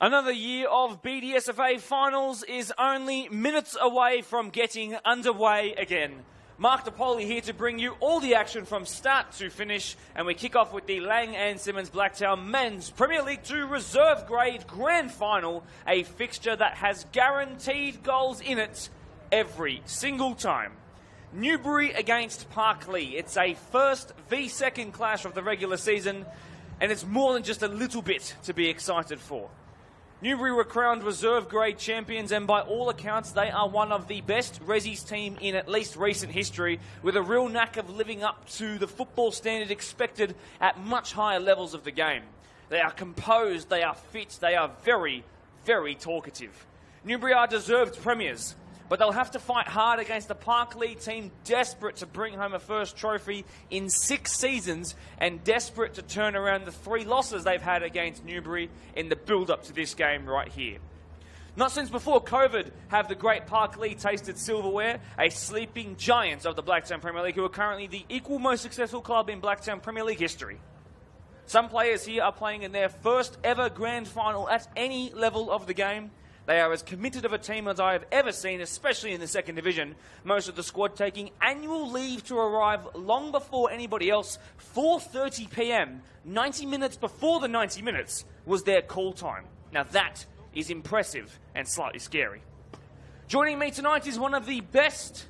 Another year of BDSFA finals is only minutes away from getting underway again. Mark DePoli here to bring you all the action from start to finish, and we kick off with the Laing Simmons Blacktown Men's Premier League 2 Reserve Grade Grand Final, a fixture that has guaranteed goals in it every single time. Newbury against Parklea. It's a first v second clash of the regular season, and it's more than just a little bit to be excited for. Newbury were crowned reserve grade champions, and by all accounts they are one of the best Resi's team in at least recent history, with a real knack of living up to the football standard expected at much higher levels of the game. They are composed, they are fit, they are very, very talkative. Newbury are deserved premiers, but they'll have to fight hard against a Parklea team desperate to bring home a first trophy in 6 seasons and desperate to turn around the 3 losses they've had against Newbury in the build-up to this game right here. Not since before COVID have the great Parklea tasted silverware, a sleeping giant of the Blacktown Premier League, who are currently the equal most successful club in Blacktown Premier League history. Some players here are playing in their first ever grand final at any level of the game. They are as committed of a team as I have ever seen, especially in the second division. Most of the squad taking annual leave to arrive long before anybody else. 4:30 p.m, 90 minutes before the 90 minutes, was their call time. Now that is impressive and slightly scary. Joining me tonight is one of the best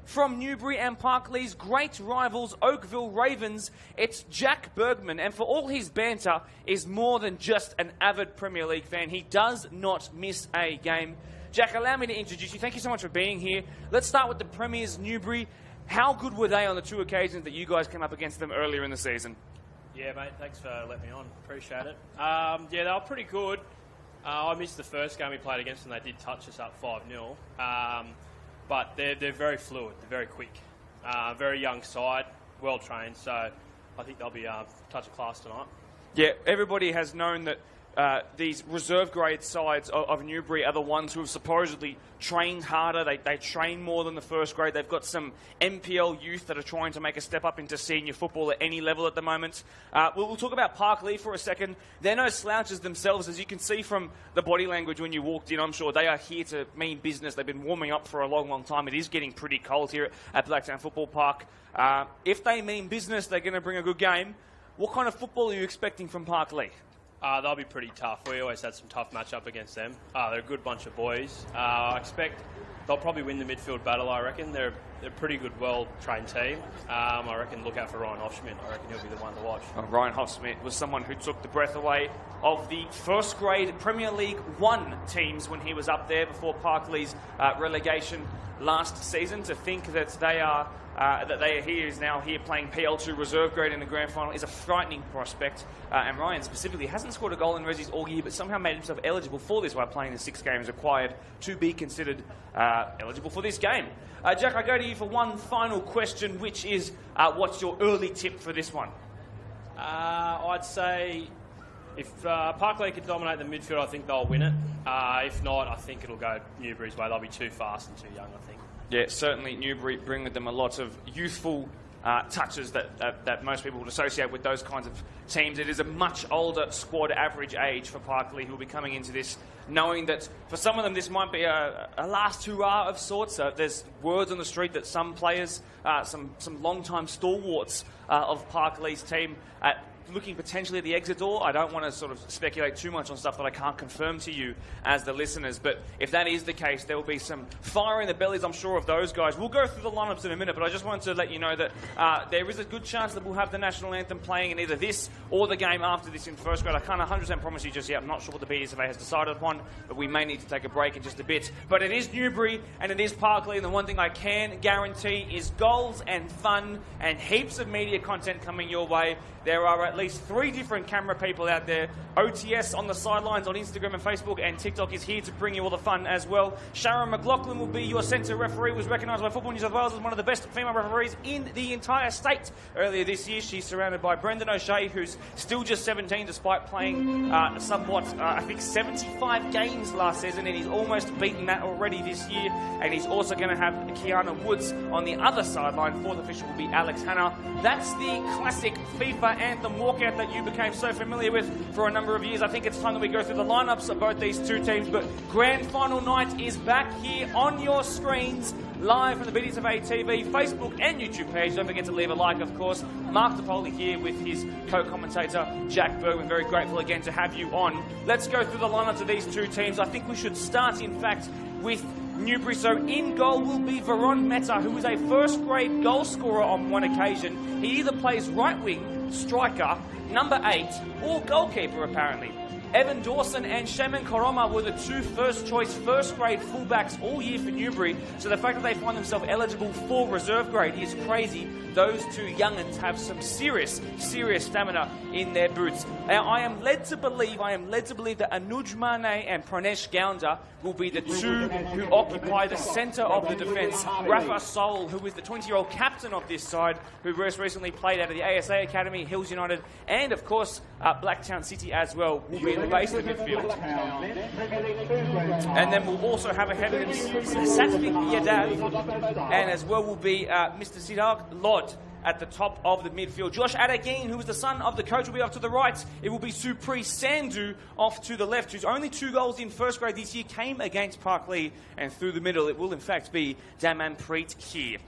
from Newbury and Parklea's great rivals, Oakville Ravens. It's Jack Bergman, and for all his banter, is more than just an avid Premier League fan. He does not miss a game. Jack, allow me to introduce you. Thank you so much for being here. Let's start with the Premiers, Newbury. How good were they on the 2 occasions that you guys came up against them earlier in the season? Yeah, mate, thanks for letting me on. Appreciate it. Yeah, they were pretty good. I missed the first game we played against them. They did touch us up 5-0. But they're very fluid, they're very quick. Very young side, well trained, so I think they'll be a touch of class tonight. Yeah, everybody has known that these reserve grade sides of Newbury are the ones who have supposedly trained harder. They train more than the first grade. They've got some NPL youth that are trying to make a step up into senior football at any level at the moment. We'll talk about Parklea for a second. They're no slouches themselves, as you can see from the body language when you walked in. I'm sure they are here to mean business. They've been warming up for a long, long time. It is getting pretty cold here at Blacktown Football Park. If they mean business, they're going to bring a good game. What kind of football are you expecting from Parklea? They'll be pretty tough. We always had some tough matchup against them. They're a good bunch of boys. I expect they'll probably win the midfield battle, I reckon. They're a pretty good, well-trained team. I reckon look out for Ryan Hofschmidt. I reckon he'll be the one to watch. Ryan Hofschmidt was someone who took the breath away of the first grade Premier League 1 teams when he was up there before Parklea's relegation last season. To think that they are now here playing PL2 reserve grade in the grand final is a frightening prospect. And Ryan specifically hasn't scored a goal in Resi's all year, but somehow made himself eligible for this by playing the 6 games required to be considered eligible for this game. Jack, I go to you for one final question, which is what's your early tip for this one? I'd say if Parklea could dominate the midfield, I think they'll win it. If not, I think it'll go Newbury's way. They'll be too fast and too young, I think. Yeah, certainly Newbury bring with them a lot of youthful touches that most people would associate with those kinds of teams. It is a much older squad average age for Parklea, who will be coming into this knowing that for some of them this might be a last hurrah of sorts. There's words on the street that some players, some long-time stalwarts of Parklea's team, looking potentially at the exit door. I don't want to sort of speculate too much on stuff that I can't confirm to you as the listeners, but if that is the case, there will be some fire in the bellies, I'm sure, of those guys. We'll go through the lineups in a minute, but I just wanted to let you know that there is a good chance that we'll have the national anthem playing in either this or the game after this in first grade. I can't 100% promise you just yet. I'm not sure what the BDSFA has decided upon, but we may need to take a break in just a bit. But it is Newbury and it is Parklea, and the one thing I can guarantee is goals and fun and heaps of media content coming your way. There are at least 3 different camera people out there. OTS on the sidelines on Instagram and Facebook, and TikTok is here to bring you all the fun as well. Sharon McLaughlin will be your centre referee, was recognised by Football New South Wales as one of the best female referees in the entire state earlier this year. She's surrounded by Brendan O'Shea, who's still just 17 despite playing I think 75 games last season, and he's almost beaten that already this year. And he's also going to have Kiana Woods on the other sideline. 4th official will be Alex Hanna. That's the classic FIFA anthem walkout that you became so familiar with for a number of years. I think it's time that we go through the lineups of both these two teams, but grand final night is back here on your screens, live from the BDSFA TV, Facebook and YouTube page. Don't forget to leave a like, of course. Mark DePoli here with his co-commentator, Jack Bergman. Very grateful again to have you on. Let's go through the lineups of these two teams. I think we should start, in fact, with Newbury. So in goal will be Veron Meta, who is a first-grade goal scorer on one occasion. He either plays right wing, striker, number 8, or goalkeeper, apparently. Evan Dawson and Shemin Koroma were the two first-choice first-grade fullbacks all year for Newbury, so the fact that they find themselves eligible for reserve grade is crazy. Those two young'uns have some serious stamina in their boots. Now, I am led to believe that Anuj Mane and Pranesh Gaunda will be the two who occupy the centre of the defence. Rafa Sol, who is the 20-year-old captain of this side, who most recently played out of the ASA Academy, Hills United, and of course Blacktown City as well, will be in the base of the midfield. And then we'll also have ahead of him Satvik Yadav, and as well will be Mr. Siddharth Lod at the top of the midfield. Josh Adagin, who is the son of the coach, will be off to the right. It will be Supri Sandhu off to the left, whose only 2 goals in first grade this year came against Parklea, and through the middle it will in fact be Damanpreet here.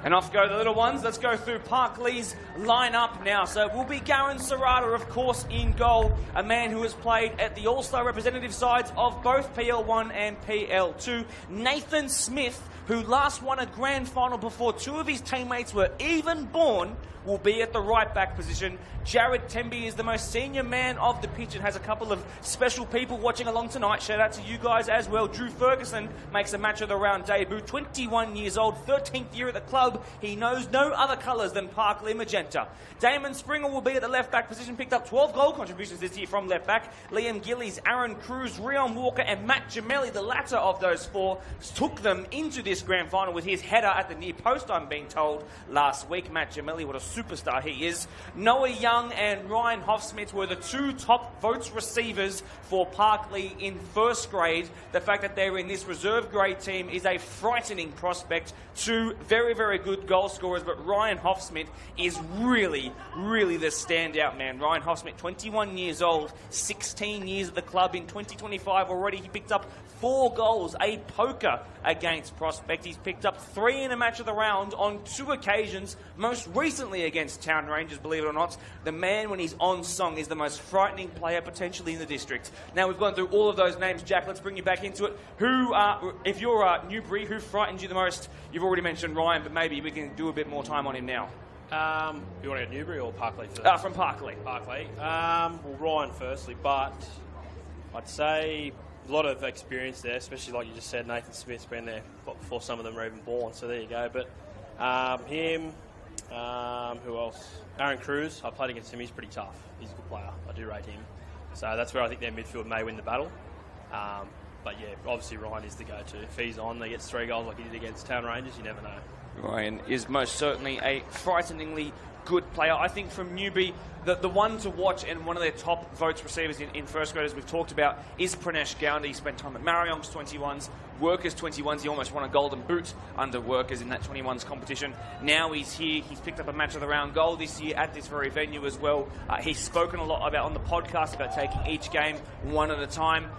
And off go the little ones. Let's go through Parklea's line-up now. So it will be Garen Serrata, of course, in goal. A man who has played at the All-Star representative sides of both PL1 and PL2. Nathan Smith, who last won a grand final before 2 of his teammates were even born, will be at the right-back position. Jared Temby is the most senior man of the pitch and has a couple of special people watching along tonight. Shout out to you guys as well. Drew Ferguson makes a match of the round debut. 21 years old, 13th year at the club. He knows no other colours than Parklea Magenta. Damon Springer will be at the left-back position. Picked up 12 goal contributions this year from left-back. Liam Gillies, Aaron Cruz, Rion Walker and Matt Gemelli, the latter of those 4, took them into this grand final with his header at the near post, I'm being told, last week. Matt Gemelli, what a superstar he is. Noah Young and Ryan Hoffsmith were the 2 top votes receivers for Parklea in first grade. The fact that they're in this reserve grade team is a frightening prospect. 2 very, very good goal scorers, but Ryan Hoffsmith is really the standout man. Ryan Hoffsmith, 21 years old, 16 years at the club. In 2025 already, he picked up 4 goals, a poker against Prospect. He's picked up 3 in a match of the round on 2 occasions, most recently against Town Rangers, believe it or not. The man, when he's on song, is the most frightening player potentially in the district. Now, we've gone through all of those names. Jack, let's bring you back into it. Who, if you're Newbury, who frightens you the most? You've already mentioned Ryan, but maybe we can do a bit more time on him now. You want to go Newbury or Parklea first? From Parklea. Parklea. Well, Ryan firstly, but I'd say a lot of experience there, especially like you just said, Nathan Smith's been there before some of them were even born, so there you go. But him, who else? Aaron Cruz, I played against him, he's pretty tough. He's a good player, I do rate him. So that's where I think their midfield may win the battle. But yeah, obviously Ryan is the go-to. If he's on, he gets 3 goals like he did against Town Rangers, you never know. Ryan is most certainly a frighteningly good player. I think from Newbury, the one to watch and one of their top votes receivers in first grade, as we've talked about, is Pranesh Gaunda. He spent time at Marion's 21s, Workers 21s. He almost won a golden boot under Workers in that 21s competition. Now he's here. He's picked up a match of the round goal this year at this very venue as well. He's spoken a lot about on the podcast about taking each game one at a time.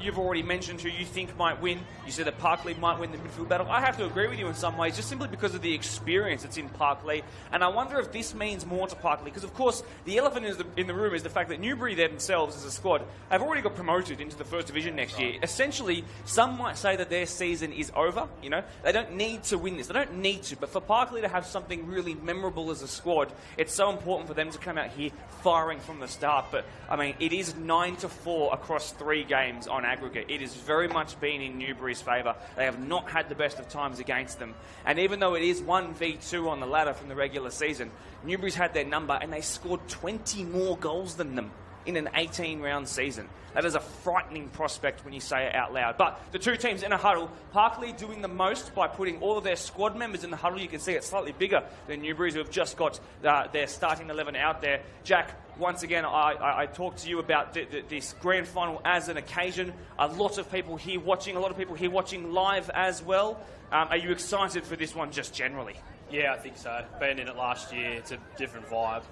You've already mentioned who you think might win. You said that Parklea might win the midfield battle. I have to agree with you in some ways, just simply because of the experience that's in Parklea. And I wonder if this means more to Parklea, because of course the elephant in the room is the fact that Newbury themselves as a squad have already got promoted into the First Division next year. Essentially, some might say that their season is over. You know, they don't need to win this. They don't need to. But for Parklea to have something really memorable as a squad, it's so important for them to come out here firing from the start. But I mean, it is 9-4 across 3 games on aggregate. It has very much been in Newbury's favour. They have not had the best of times against them. And even though it is 1v2 on the ladder from the regular season, Newbury's had their number and they scored 20 more goals than them in an 18-round season. That is a frightening prospect when you say it out loud. But the 2 teams in a huddle, Parklea doing the most by putting all of their squad members in the huddle. You can see it's slightly bigger than Newbury's, who have just got their starting 11 out there. Jack, once again, I talked to you about this grand final as an occasion. A lot of people here watching live as well. Are you excited for this one just generally? Yeah, I think so. Being in it last year, it's a different vibe.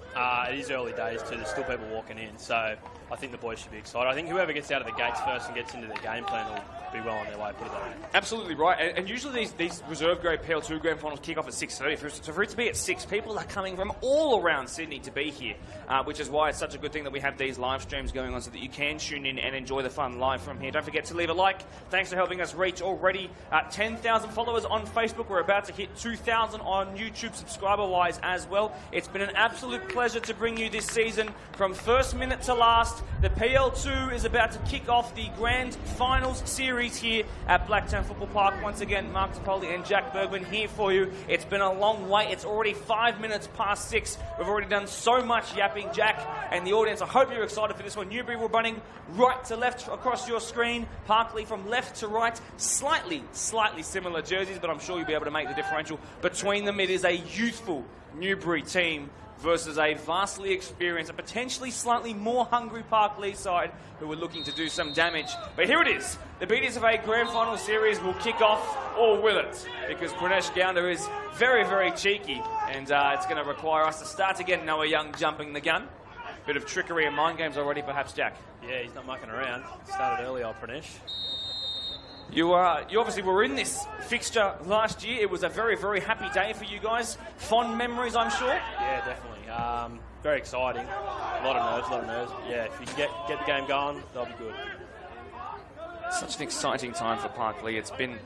It is early days too. There's still people walking in, so I think the boys should be excited. I think whoever gets out of the gates first and gets into their game plan will be well on their way, put it that way. Absolutely right. And usually these reserve grade PL2 grand finals kick off at 6:30. So for it to be at 6, people are coming from all around Sydney to be here, which is why it's such a good thing that we have these live streams going on so that you can tune in and enjoy the fun live from here. Don't forget to leave a like. Thanks for helping us reach already 10,000 followers on Facebook. We're about to hit 2,000 on YouTube subscriber-wise as well. It's been an absolute pleasure to bring you this season from first minute to last. The PL2 is about to kick off the grand finals series here at Blacktown Football Park. Once again, Mark Toppoli and Jack Bergman here for you. It's been a long wait. It's already 5 minutes past 6. We've already done so much yapping, Jack, and the audience. I hope you're excited for this one. Newbury were running right to left across your screen. Parklea from left to right. Slightly similar jerseys, but I'm sure you'll be able to make the differential between them. It is a youthful Newbury team versus a vastly experienced, a potentially slightly more hungry Parklea side who are looking to do some damage. But here it is. The BDSFA Grand Final Series will kick off, or will it? Because Pranesh Gounder is very cheeky, and it's going to require us to start again. Noah Young jumping the gun. Bit of trickery and mind games already, perhaps, Jack. Yeah, he's not mucking around. Started early, old Pranesh. You obviously were in this fixture last year. It was a very happy day for you guys. Fond memories, I'm sure. Yeah, definitely. Very exciting. A lot of nerves. Yeah, if you can get the game going, they'll be good. Such an exciting time for Parklea. It's been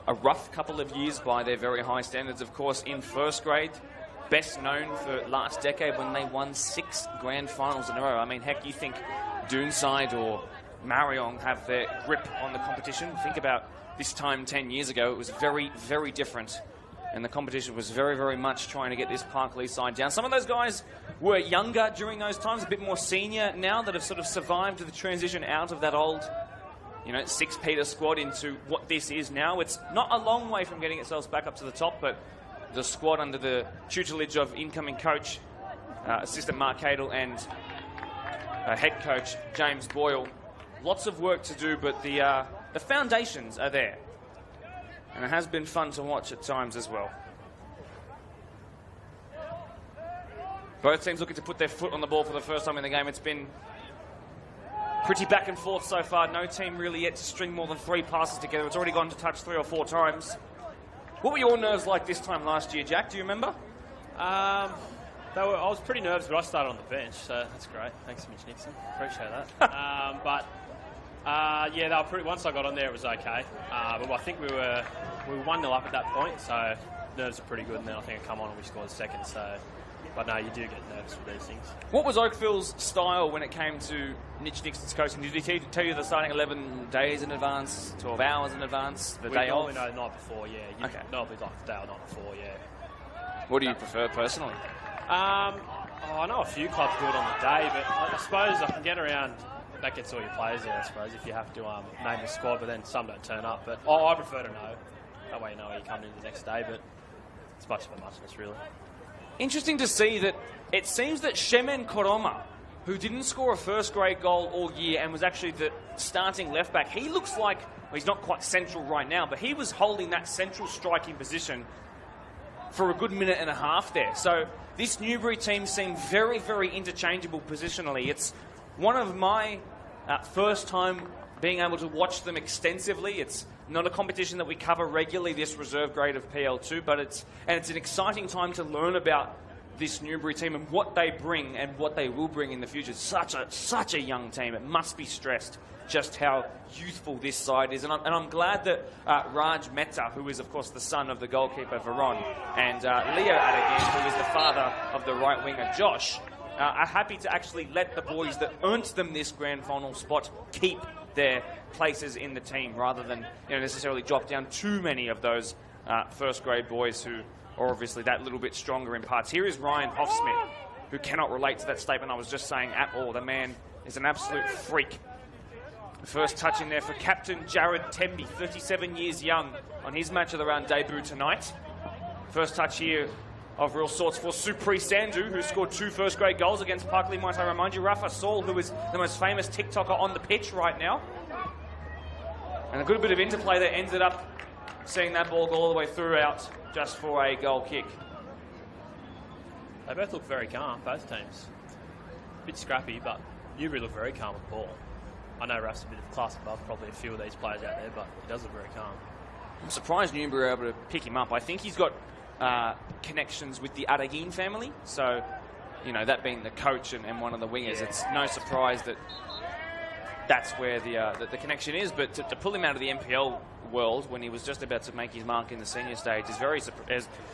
a rough couple of years by their very high standards, of course, in first grade. Best known for last decade when they won 6 grand finals in a row. I mean, heck, you think Doonside or Marion have their grip on the competition. Think about this time 10 years ago. It was very different. And the competition was very much trying to get this Parklea side down. Some of those guys were younger during those times, a bit more senior now, that have sort of survived the transition out of that old, 6-peter squad into what this is now. It's not a long way from getting itself back up to the top, but the squad under the tutelage of incoming coach, assistant Mark Cadle, and head coach James Boyle. Lots of work to do, but the foundations are there. And it has been fun to watch at times as well. Both teams looking to put their foot on the ball for the first time in the game. It's been pretty back and forth so far. No team really yet to string more than 3 passes together. It's already gone to touch 3 or 4 times. What were your nerves like this time last year, Jack? Do you remember? I was pretty nervous, but I started on the bench, so that's great. Thanks, Mitch Nixon. Appreciate that. Yeah, they were pretty. Once I got on there, it was okay. But I think we were 1-0 up at that point, so nerves are pretty good. And then I think I come on and we scored second. So, but no, you do get nervous with these things. What was Oakville's style when it came to Mitch Nixon's coaching? Did he tell you the starting 11 days in advance, 12 hours in advance, the day off? We know the night before, yeah. Okay. Normally like the day or night before, yeah. What do you prefer personally? I know a few clubs do it on the day, but I suppose I can get around. That gets all your players there, I suppose, if you have to name the squad, but then some don't turn up. But I prefer to know. That way you know where you're coming in the next day, but it's much of a muchness, really. Interesting to see that it seems that Shemen Koroma, who didn't score a first-grade goal all year and was actually the starting left-back, he looks like, well, he's not quite central right now, but he was holding that central striking position for a good minute and a half there. So this Newbury team seemed very interchangeable positionally. It's one of my first time being able to watch them extensively. It's not a competition that we cover regularly, this reserve grade of PL2, but it's an exciting time to learn about this Newbury team and what they bring and what they will bring in the future. Such a young team. It must be stressed just how youthful this side is. And I'm glad that Raj Mehta, who is, of course, the son of the goalkeeper, Varun, and Leo Adagan, who is the father of the right winger, Josh, are happy to actually let the boys that earned them this grand final spot keep their places in the team rather than necessarily drop down too many of those first grade boys who are obviously that little bit stronger in parts. Here is Ryan Hoffsmith, who cannot relate to that statement I was just saying at all. The man is an absolute freak. The first touch in there for captain Jared Temby, 37 years young, on his match of the round debut tonight. First touch here of real sorts for Supri Sandhu, who scored 2 first-grade goals against Parklea, might I remind you. Rafa Saul, who is the most famous TikToker on the pitch right now. And a good bit of interplay that ended up seeing that ball go all the way through out just for a goal kick. They both look very calm, both teams. A bit scrappy, but Newbury look very calm with the ball. I know Raf's a bit of class above probably a few of these players out there, but he does look very calm. I'm surprised Newbury were able to pick him up. I think he's got connections with the Adagin family, so, you know, that being the coach and one of the wingers, it's no surprise that that's where the connection is. But to pull him out of the NPL world when he was just about to make his mark in the senior stage is very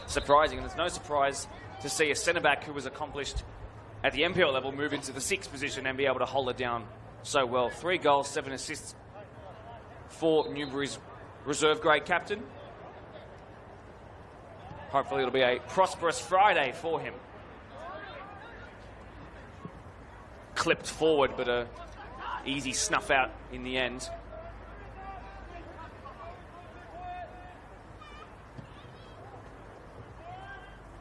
surprising, and it's no surprise to see a centre-back who was accomplished at the NPL level move into the 6th position and be able to hold it down so well. 3 goals, 7 assists for Newbury's reserve grade captain. Hopefully it'll be a prosperous Friday for him. Clipped forward, but a easy snuff out in the end.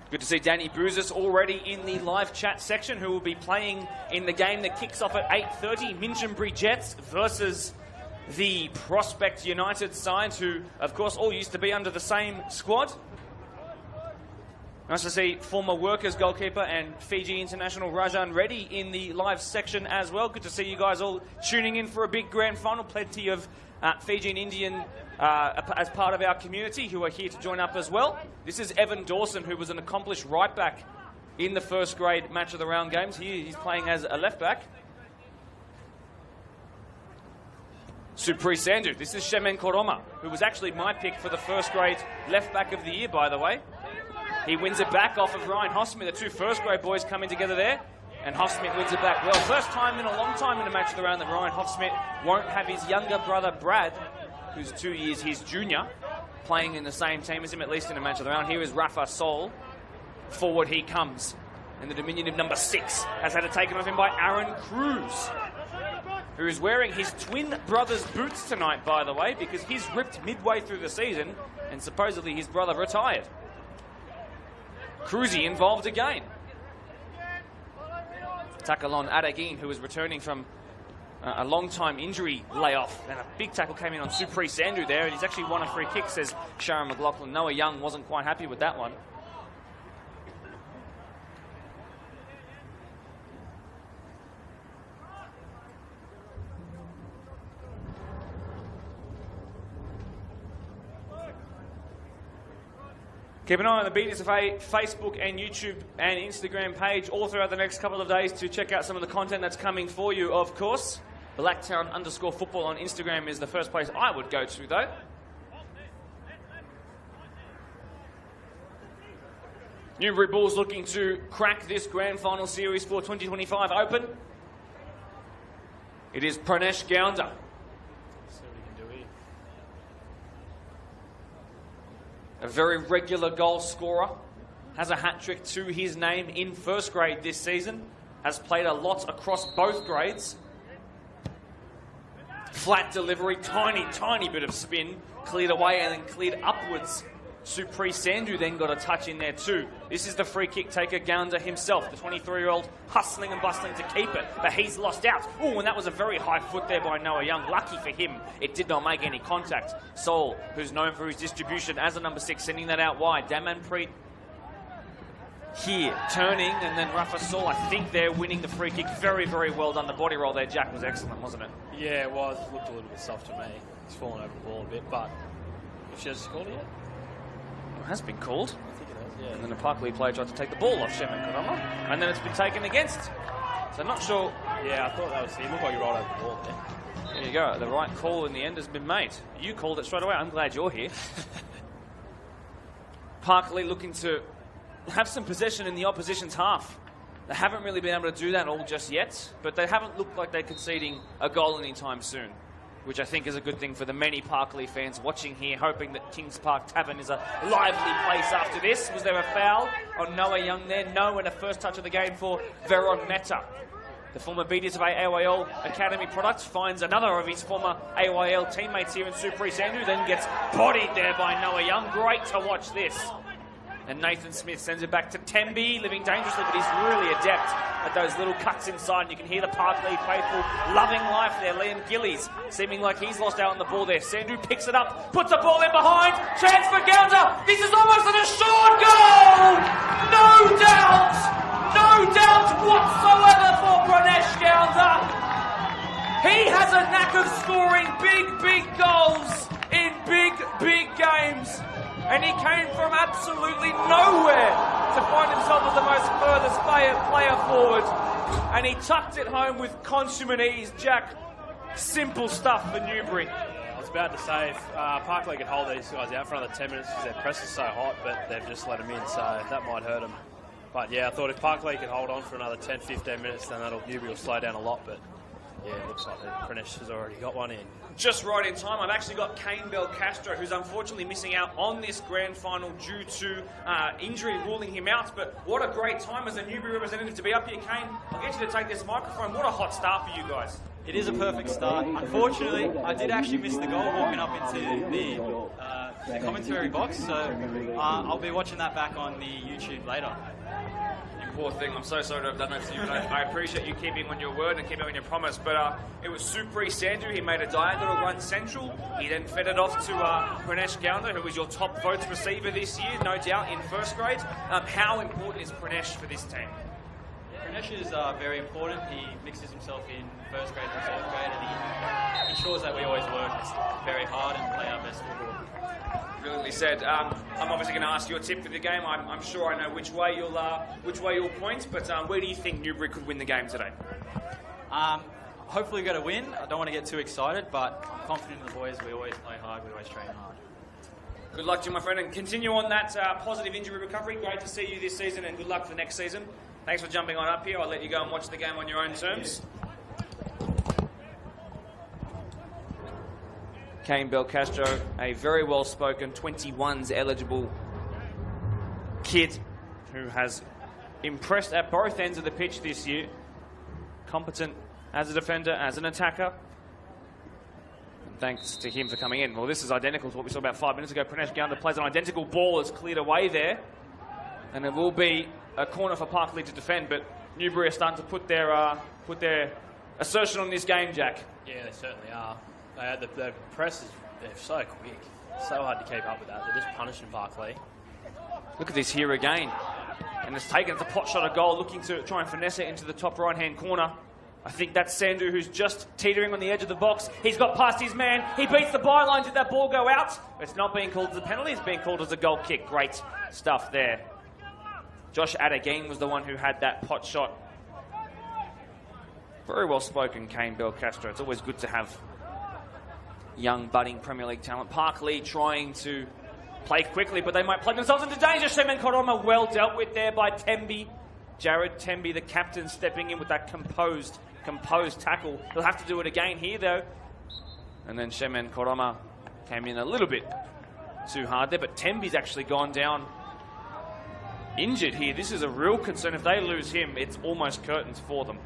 Good to see Danny Bouzis already in the live chat section, who will be playing in the game that kicks off at 8:30. Minchinbury Jets versus the Prospect United side, who, of course, all used to be under the same squad. Nice to see former Workers goalkeeper and Fiji international Rajan Reddy in the live section as well. Good to see you guys all tuning in for a big grand final. Plenty of Fijian Indian as part of our community who are here to join up as well. This is Evan Dawson, who was an accomplished right back in the first grade match of the round games. Here he's playing as a left back. Supri Sandhu. This is Shemen Koroma, who was actually my pick for the first grade left back of the year, by the way. He wins it back off of Ryan Hosmith. The 2 first-grade boys coming together there. And Hosmith wins it back well. First time in a long time in a match of the round that Ryan Hosmith won't have his younger brother, Brad, who's 2 years his junior, playing in the same team as him, at least in a match of the round. Here is Rafa Sol. Forward he comes. And the diminutive number 6 has had it taken off him by Aaron Cruz, who is wearing his twin brother's boots tonight, by the way, because he's ripped midway through the season and supposedly his brother retired. Cruzy involved again. Tackle on Adagin, who was returning from a long-time injury layoff. And a big tackle came in on Supri Sandhu there, and he's actually won a free kick, says Sharon McLaughlin. Noah Young wasn't quite happy with that one. Keep an eye on the BDSFA Facebook and YouTube and Instagram page all throughout the next couple of days to check out some of the content that's coming for you, of course. Blacktown_football on Instagram is the first place I would go to, though. Newbury Bulls looking to crack this grand final series for 2025 Open. It is Pranesh Gounder. A very regular goal scorer, has a hat-trick to his name in first grade this season, has played a lot across both grades. Flat delivery, tiny bit of spin, cleared away and then cleared upwards. Supri Sandhu then got a touch in there too. This is the free kick taker, Gounder himself, the 23-year-old, hustling and bustling to keep it, but he's lost out. Oh, and that was a very high foot there by Noah Young. Lucky for him, it did not make any contact. Sol, who's known for his distribution as a number 6, sending that out wide. Damanpreet here, turning, and then Rafa Sol, I think they're winning the free kick. Very, very well done. The body roll there, Jack, was excellent, wasn't it? Yeah, it was. It looked a little bit soft to me. He's fallen over the ball a bit, but if she hasn't scored it yet? It has been called. I think it has, yeah. And then a Parklea player tried to take the ball off Shemen Koroma, and then it's been taken against. So not sure. Yeah, I thought that was. He looked like he rolled over the ball there. There you go. The right call in the end has been made. You called it straight away. I'm glad you're here. Parklea looking to have some possession in the opposition's half. They haven't really been able to do that all just yet, but they haven't looked like they're conceding a goal anytime soon, which I think is a good thing for the many Parklea fans watching here, hoping that Kings Park Tavern is a lively place after this. Was there a foul on Noah Young there? No, and a first touch of the game for Veron Mehta. The former BDSFA AYL Academy product finds another of his former AYL teammates here in Supri Sandhu, then gets bodied there by Noah Young. Great to watch this. And Nathan Smith sends it back to Temby, living dangerously, but he's really adept at those little cuts inside. And you can hear the Parklea faithful loving life there. Liam Gillies seeming like he's lost out on the ball there. Sandhu picks it up, puts the ball in behind. Chance for Gounder. This is almost an assured goal! No doubt! No doubt whatsoever for Pranesh Gounder. He has a knack of scoring big goals in big games. And he came from absolutely nowhere to find himself as the most furthest player forward. And he tucked it home with consummate ease. Jack, simple stuff for Newbury. I was about to say, if Parklea could hold these guys out for another 10 minutes because their press is so hot, but they've just let them in, so that might hurt them. But yeah, I thought if Parklea could hold on for another 10-15 minutes, then Newbury will slow down a lot. But yeah, it looks like Pranesh has already got one in. Just right in time. I've actually got Kane Bell Castro, who's unfortunately missing out on this grand final due to injury ruling him out. But what a great time as a Newbury representative to be up here, Kane. I'll get you to take this microphone. What a hot start for you guys. It is a perfect start. Unfortunately, I did actually miss the goal walking up into the commentary box, so I'll be watching that back on the YouTube later. Poor thing, I'm so sorry to have done that to you, but I appreciate you keeping on your word and keeping on your promise. But it was Supri Sandhu. He made a diagonal run central. He then fed it off to Pranesh Gounder, who was your top votes receiver this year, no doubt, in first grade. How important is Pranesh for this team? Pranesh is very important. He mixes himself in first grade and reserve grade, and he ensures that we always work very hard and play our best football. Brilliantly said. I'm obviously going to ask your tip for the game. I'm sure I know which way you'll point, but where do you think Newbury could win the game today? Hopefully we're going to win. I don't want to get too excited, but I'm confident in the boys. We always play hard. We always train hard. Good luck to you, my friend, and continue on that positive injury recovery. Great to see you this season, and good luck for next season. Thanks for jumping on up here. I'll let you go and watch the game on your own terms. Kane Bell Castro, a very well-spoken 21s eligible kid who has impressed at both ends of the pitch this year. Competent as a defender, as an attacker. And thanks to him for coming in. Well, this is identical to what we saw about 5 minutes ago. Pranesh Gounder plays an identical ball that's cleared away there. And it will be a corner for Parklea to defend, but Newbury are starting to put their assertion on this game, Jack. Yeah, they certainly are. The press they're so quick. So hard to keep up with that. They're just punishing Parklea. Look at this here again. And it's taken, it's a pot shot of goal, looking to try and finesse it into the top right-hand corner. I think that's Sandhu, who's just teetering on the edge of the box. He's got past his man. He beats the byline. Did that ball go out? It's not being called as a penalty. It's being called as a goal kick. Great stuff there. Josh Adagine was the one who had that pot shot. Very well spoken, Kane Bell Castro. It's always good to have young, budding Premier League talent. Parklea trying to play quickly, but they might plug themselves into danger. Shemen Koroma well dealt with there by Temby. Jared Temby, the captain, stepping in with that composed tackle. He'll have to do it again here, though. And then Shemen Koroma came in a little bit too hard there, but Temby's actually gone down injured here. This is a real concern. If they lose him, it's almost curtains for them.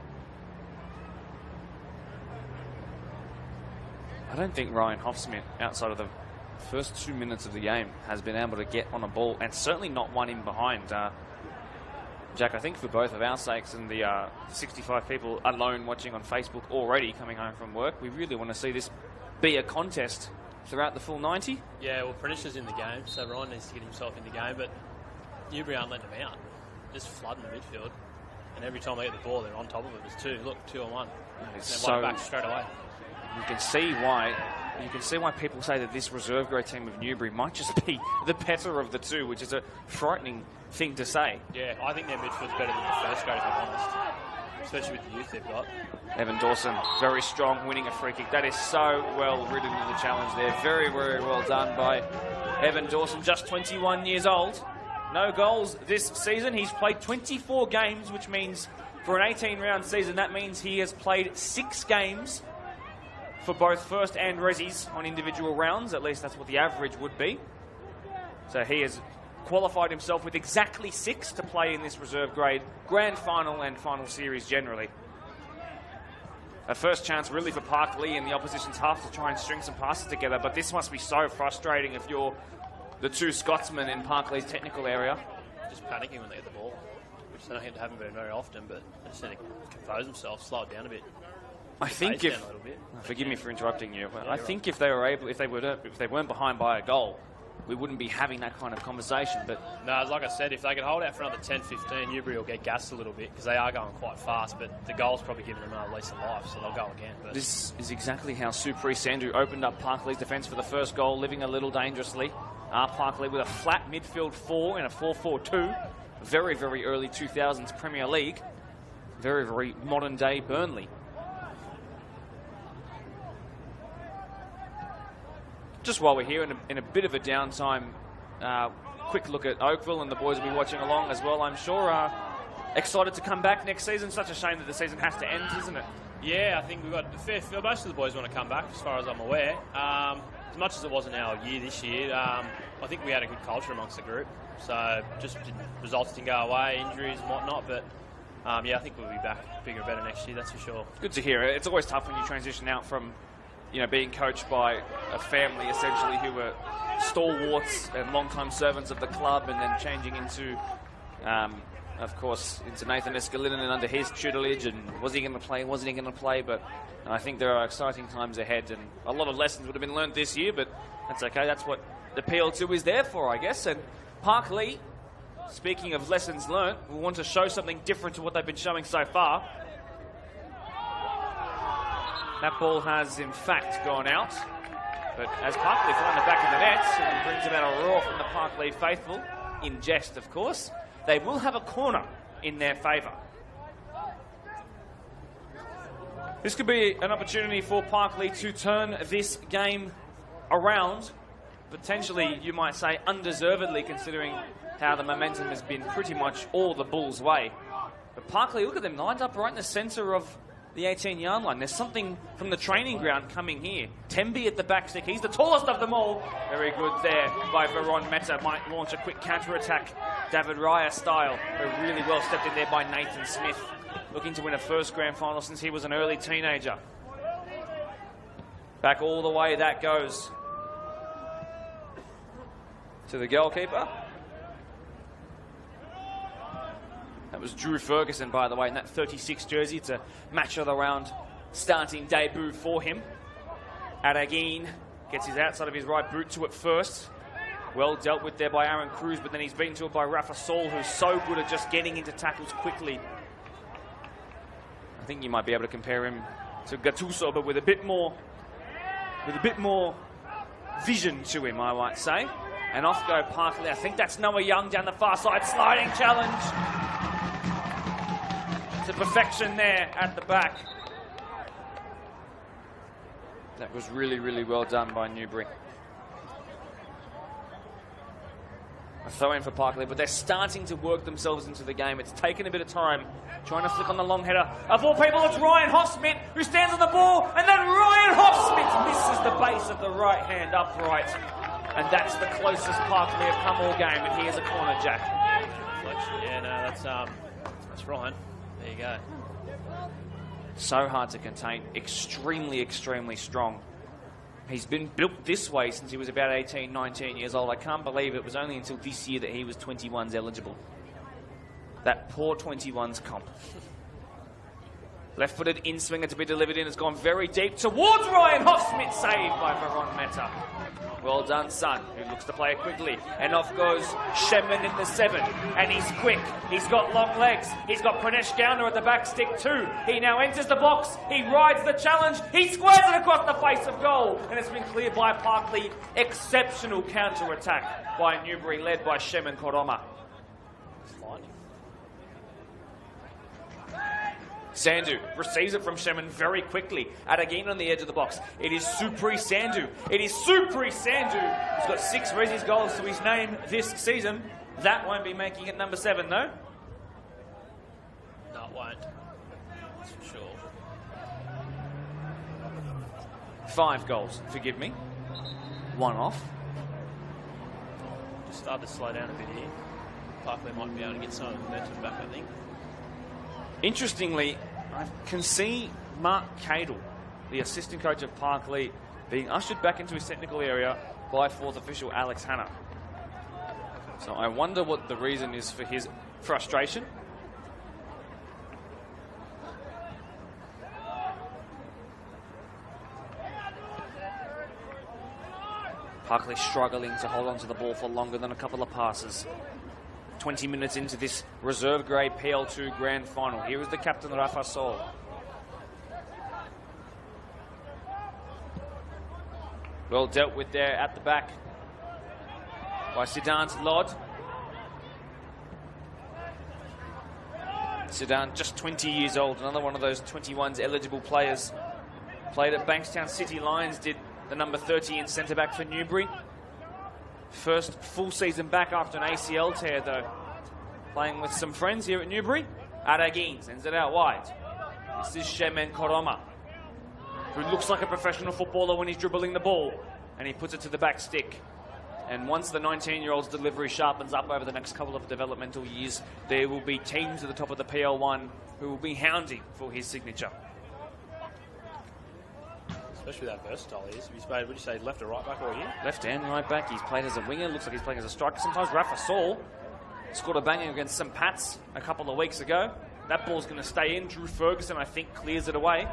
I don't think Ryan Hoffsmith, outside of the first 2 minutes of the game, has been able to get on a ball, and certainly not one in behind. Jack, I think for both of our sakes and the 65 people alone watching on Facebook already coming home from work, we really want to see this be a contest throughout the full 90. Yeah, well, Pranesh is in the game, so Ryan needs to get himself in the game, but Newbury aren't letting them out. Just flooding the midfield, and every time they get the ball, they're on top of it. There's two. Look, 2 on 1. And then one back straight away. You can see why people say that this reserve grade team of Newbury might just be the better of the two, which is a frightening thing to say. Yeah, I think their midfield's better than the first grade, if I'm honest. Especially with the youth they've got. Evan Dawson, very strong, winning a free kick. That is so well ridden in the challenge there. Very, very well done by Evan Dawson, just 21 years old. No goals this season. He's played 24 games, which means for an 18-round season, that means he has played 6 games for both first and resis on individual rounds. At least that's what the average would be. So he has qualified himself with exactly 6 to play in this reserve grade grand final and final series generally. A first chance really for Parklea in the opposition's half to try and string some passes together, but this must be so frustrating if you're the two Scotsmen in Parklea's technical area. Just panicking when they get the ball, which they don't happen very often, but they just need to compose themselves, slow it down a bit. I think if, forgive me for interrupting you, but I think if they weren't behind by a goal, we wouldn't be having that kind of conversation. But no, like I said, if they could hold out for another 10-15, Newbury will get gassed a little bit because they are going quite fast, but the goal's probably giving them another lease of life, so they'll go again. But this is exactly how Supri Sandhu opened up Parklea's defence for the first goal, living a little dangerously. Parklea with a flat midfield 4 and a 4-4-2. Very, very early 2000s Premier League. Very, very modern day Burnley. Just while we're here in a bit of a downtime, quick look at Oakville, and the boys will be watching along as well, I'm sure. Excited to come back next season. Such a shame that the season has to end, isn't it? Yeah, I think we've got a fair feel. Most of the boys want to come back, as far as I'm aware. As much as it wasn't our year this year, I think we had a good culture amongst the group. So just results didn't go away, injuries and whatnot, but yeah, I think we'll be back bigger and better next year, that's for sure. Good to hear. It's always tough when you transition out from, being coached by a family essentially who were stalwarts and long-time servants of the club, and then changing into, of course, into Nathan Escalinen and under his tutelage, and was he going to play, wasn't he going to play, but I think there are exciting times ahead, and a lot of lessons would have been learned this year, but that's okay. That's what the PL2 is there for, I guess. And Parklea, speaking of lessons learnt, we want to show something different to what they've been showing so far. That ball has, in fact, gone out. But as Parklea find the back of the net, and brings about a roar from the Parklea faithful, in jest, of course, they will have a corner in their favour. This could be an opportunity for Parklea to turn this game around. Potentially, you might say, undeservedly, considering how the momentum has been pretty much all the Bulls' way. But Parklea, look at them, lined up right in the centre of the 18-yard line. There's something from the training ground coming here. Tembi at the back stick. He's the tallest of them all. Very good there by Veron Meta. Might launch a quick counter-attack, David Raya style. But really well stepped in there by Nathan Smith. Looking to win a first grand final since he was an early teenager. Back all the way that goes to the goalkeeper. That was Drew Ferguson, by the way, in that 36 jersey. It's a match of the round starting debut for him. Adagin gets his outside of his right boot to it first. Well dealt with there by Aaron Cruz, but then he's beaten to it by Rafa Saul, who's so good at just getting into tackles quickly. I think you might be able to compare him to Gattuso, but with a bit more vision to him, I might say. And off go Parklea. I think that's Noah Young down the far side. Sliding challenge to perfection there at the back. That was really, really well done by Newbury. A throw in for Parklea, but they're starting to work themselves into the game. It's taken a bit of time. Trying to flick on the long header. Of all people, it's Ryan Hoffsmith who stands on the ball, and then Ryan Hoffsmith misses the base of the right hand upright. And that's the closest Parklea have come all game, and here's a corner, Jack. Yeah, no, that's Ryan. There you go. So hard to contain. Extremely, extremely strong. He's been built this way since he was about 18, 19 years old. I can't believe it was only until this year that he was 21s eligible. That poor 21s comp. Left-footed in-swinger to be delivered in has gone very deep towards Ryan Hoffsmith, saved by Veron Meta. Well done, son, who looks to play it quickly. And off goes Shemin in the 7. And he's quick. He's got long legs. He's got Pranesh Gowner at the back stick too. He now enters the box. He rides the challenge. He squares it across the face of goal. And it's been cleared by Parklea. Exceptional counter-attack by Newbury, led by Shemin Koroma. Sandhu receives it from Shemin very quickly. Adagin on the edge of the box. It is Supri Sandhu. It is Supri Sandhu. He's got 6 Resi's goals to his name this season. That won't be making it number 7, though. No, it won't. That's for sure. 5 goals, forgive me. 1 off. Just started to slow down a bit here. Parklea might be able to get some momentum back, I think. Interestingly, I can see Mark Cadle, the assistant coach of Parklea, being ushered back into his technical area by 4th official Alex Hanna. So I wonder what the reason is for his frustration. Parklea struggling to hold on to the ball for longer than a couple of passes. 20 minutes into this reserve grade PL2 grand final. Here is the captain, Rafa Sol. Well dealt with there at the back by Sidan's Lod. Sidan, just 20 years old, another one of those 21s eligible players. Played at Bankstown City Lions, did the number 30 in centre-back for Newbury. First full season back after an ACL tear, though. Playing with some friends here at Newbury. Aragin sends it out wide. This is Shemen Koroma, who looks like a professional footballer when he's dribbling the ball, and he puts it to the back stick. And once the 19-year-old's delivery sharpens up over the next couple of developmental years, there will be teams at the top of the PL1 who will be hounding for his signature. Especially that versatile he is. He's played, would you say, left or right back all year? Left and right back. He's played as a winger. Looks like he's playing as a striker. Sometimes Rafa Saul scored a banger against St. Pat's a couple of weeks ago. That ball's going to stay in. Drew Ferguson, I think, clears it away.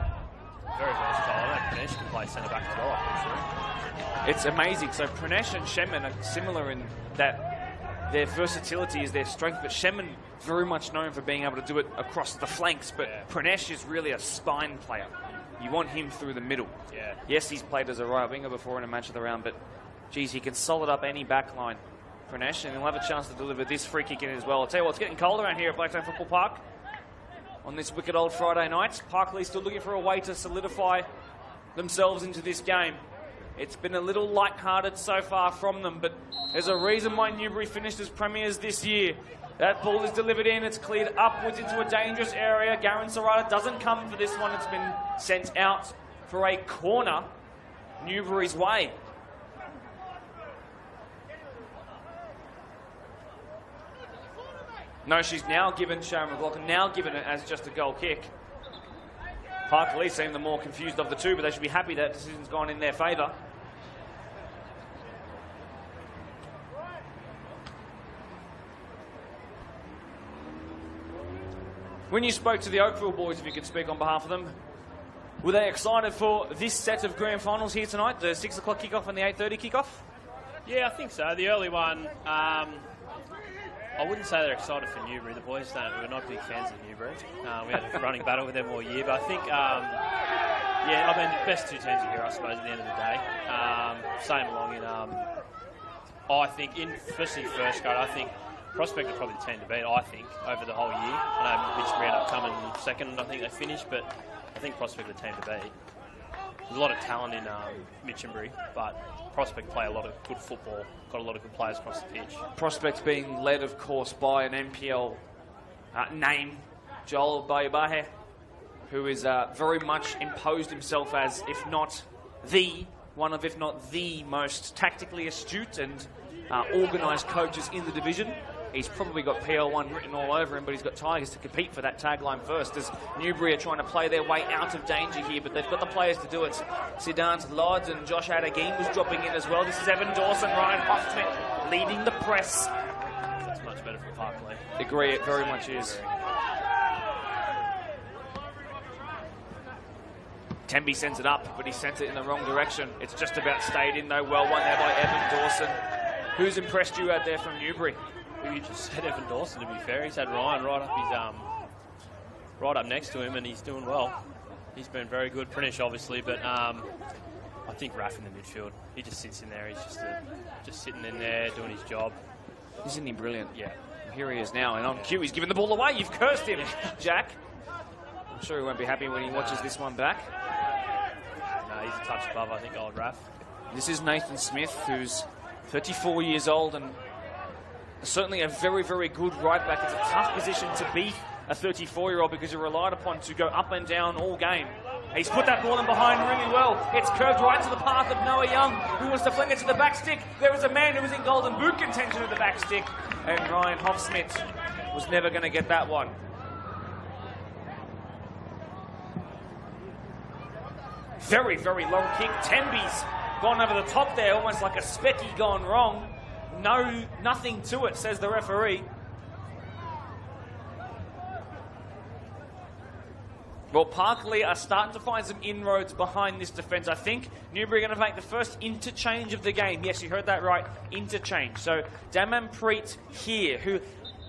Very versatile. I know Pranesh can play centre-back as well, I'm sure. It's amazing. So Pranesh and Shemin are similar in that their versatility is their strength, but Shemin very much known for being able to do it across the flanks, but Pranesh is really a spine player. You want him through the middle. Yeah. Yes, he's played as a right winger before in a match of the round, but geez, he can solid up any back line, Pranesh, and he'll have a chance to deliver this free kick in as well. I'll tell you what, it's getting cold around here at Blacktown Football Park on this wicked old Friday night. Parklea still looking for a way to solidify themselves into this game. It's been a little light-hearted so far from them, but there's a reason why Newbury finished as premiers this year. That ball is delivered in, it's cleared upwards into a dangerous area. Garen Serrata doesn't come for this one, it's been sent out for a corner Newbury's way. No, she's now given Sharon McLaughlin, now given it as just a goal kick. Parklea seem the more confused of the two, but they should be happy that decision's gone in their favour. When you spoke to the Oakville boys, if you could speak on behalf of them, were they excited for this set of grand finals here tonight, the 6 o'clock kickoff and the 8:30 kickoff? Yeah, I think so. The early one, I wouldn't say they're excited for Newbury. The boys we're not big fans of Newbury. We had a running battle with them all year, but I think, yeah, I mean, the best two teams are here, I suppose, at the end of the day. Same along in, I think, especially first grade, I think Prospect are probably the team to beat, I think, over the whole year. I know Mitch ended up coming second, I think they finished, but I think Prospect are the team to beat. There's a lot of talent in Mitchenbury, but Prospect play a lot of good football, got a lot of good players across the pitch. Prospect being led, of course, by an NPL name, Joel Bayabahe, who is very much imposed himself as, if not one of, if not the most tactically astute and organised coaches in the division. He's probably got PL1 written all over him, but he's got Tigers to compete for that tagline first, as Newbury are trying to play their way out of danger here, but they've got the players to do it. Sidan's Lodge and Josh Adagin was dropping in as well. This is Evan Dawson, Ryan Hoffman leading the press. That's much better for Parklea. Agree, it very much is. Temby sends it up, but he sent it in the wrong direction. It's just about stayed in, though. Well won there by Evan Dawson. Who's impressed you out there from Newbury? You just said Evan Dawson, to be fair. He's had Ryan right up next to him, and he's doing well. He's been very good. Pranesh, obviously, but I think Raf in the midfield. He just sits in there. He's just sitting in there doing his job. Isn't he brilliant? Yeah. Here he is now, and on cue, he's giving the ball away. You've cursed him, Jack. I'm sure he won't be happy when he watches this one back. No, he's a touch above, I think, old Raf. This is Nathan Smith, who's 34 years old and certainly a very, very good right back. It's a tough position to be a 34-year-old because you're relied upon to go up and down all game. He's put that ball in behind really well. It's curved right to the path of Noah Young, who wants to fling it to the back stick. There is a man who was in golden boot contention at the back stick, and Ryan Hoffsmith was never going to get that one. Very, very long kick. Temby's gone over the top there, almost like a specky gone wrong. nothing to it, says the referee. Well, Parklea are starting to find some inroads behind this defence. I think Newbury are going to make the first interchange of the game. Yes, you heard that right, interchange. So Damanpreet here, who,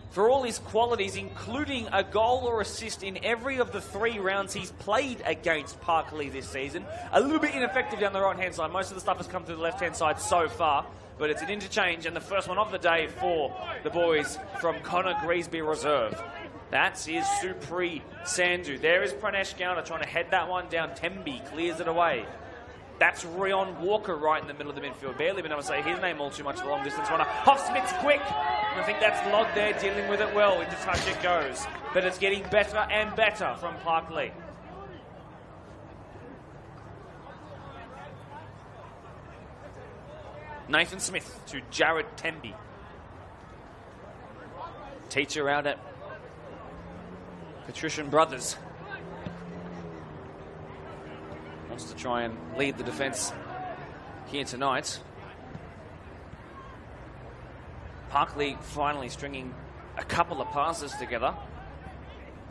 for all his qualities, including a goal or assist in every of the 3 rounds he's played against Parklea this season, a little bit ineffective down the right-hand side. Most of the stuff has come through the left-hand side so far, but it's an interchange, and the first one of the day for the boys from Connor Griesby Reserve. That's his Supri Sandhu. There is Pranesh Gowda trying to head that one down. Tembi clears it away. That's Rion Walker right in the middle of the midfield. Barely been able to say his name all too much, the long-distance runner. Hoffsmith's quick. And I think that's Lod there dealing with it well. Into touch it goes. But it's getting better and better from Parklea. Nathan Smith to Jared Tembi. Teacher out at Patrician Brothers. Wants to try and lead the defence here tonight. Parklea finally stringing a couple of passes together.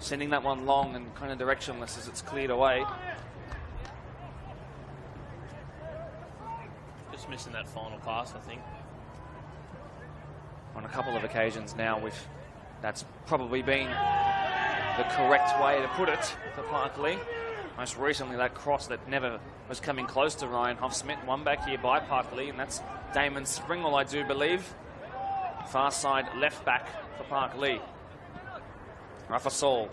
Sending that one long and kind of directionless as it's cleared away. Just missing that final pass, I think. On a couple of occasions now, that's probably been the correct way to put it for Parklea. Most recently, that cross that never was coming close to Ryan Hoffsmith. One back here by Parklea, and that's Damon Springwell, I do believe. Far side left back for Parklea. Rafa Saul.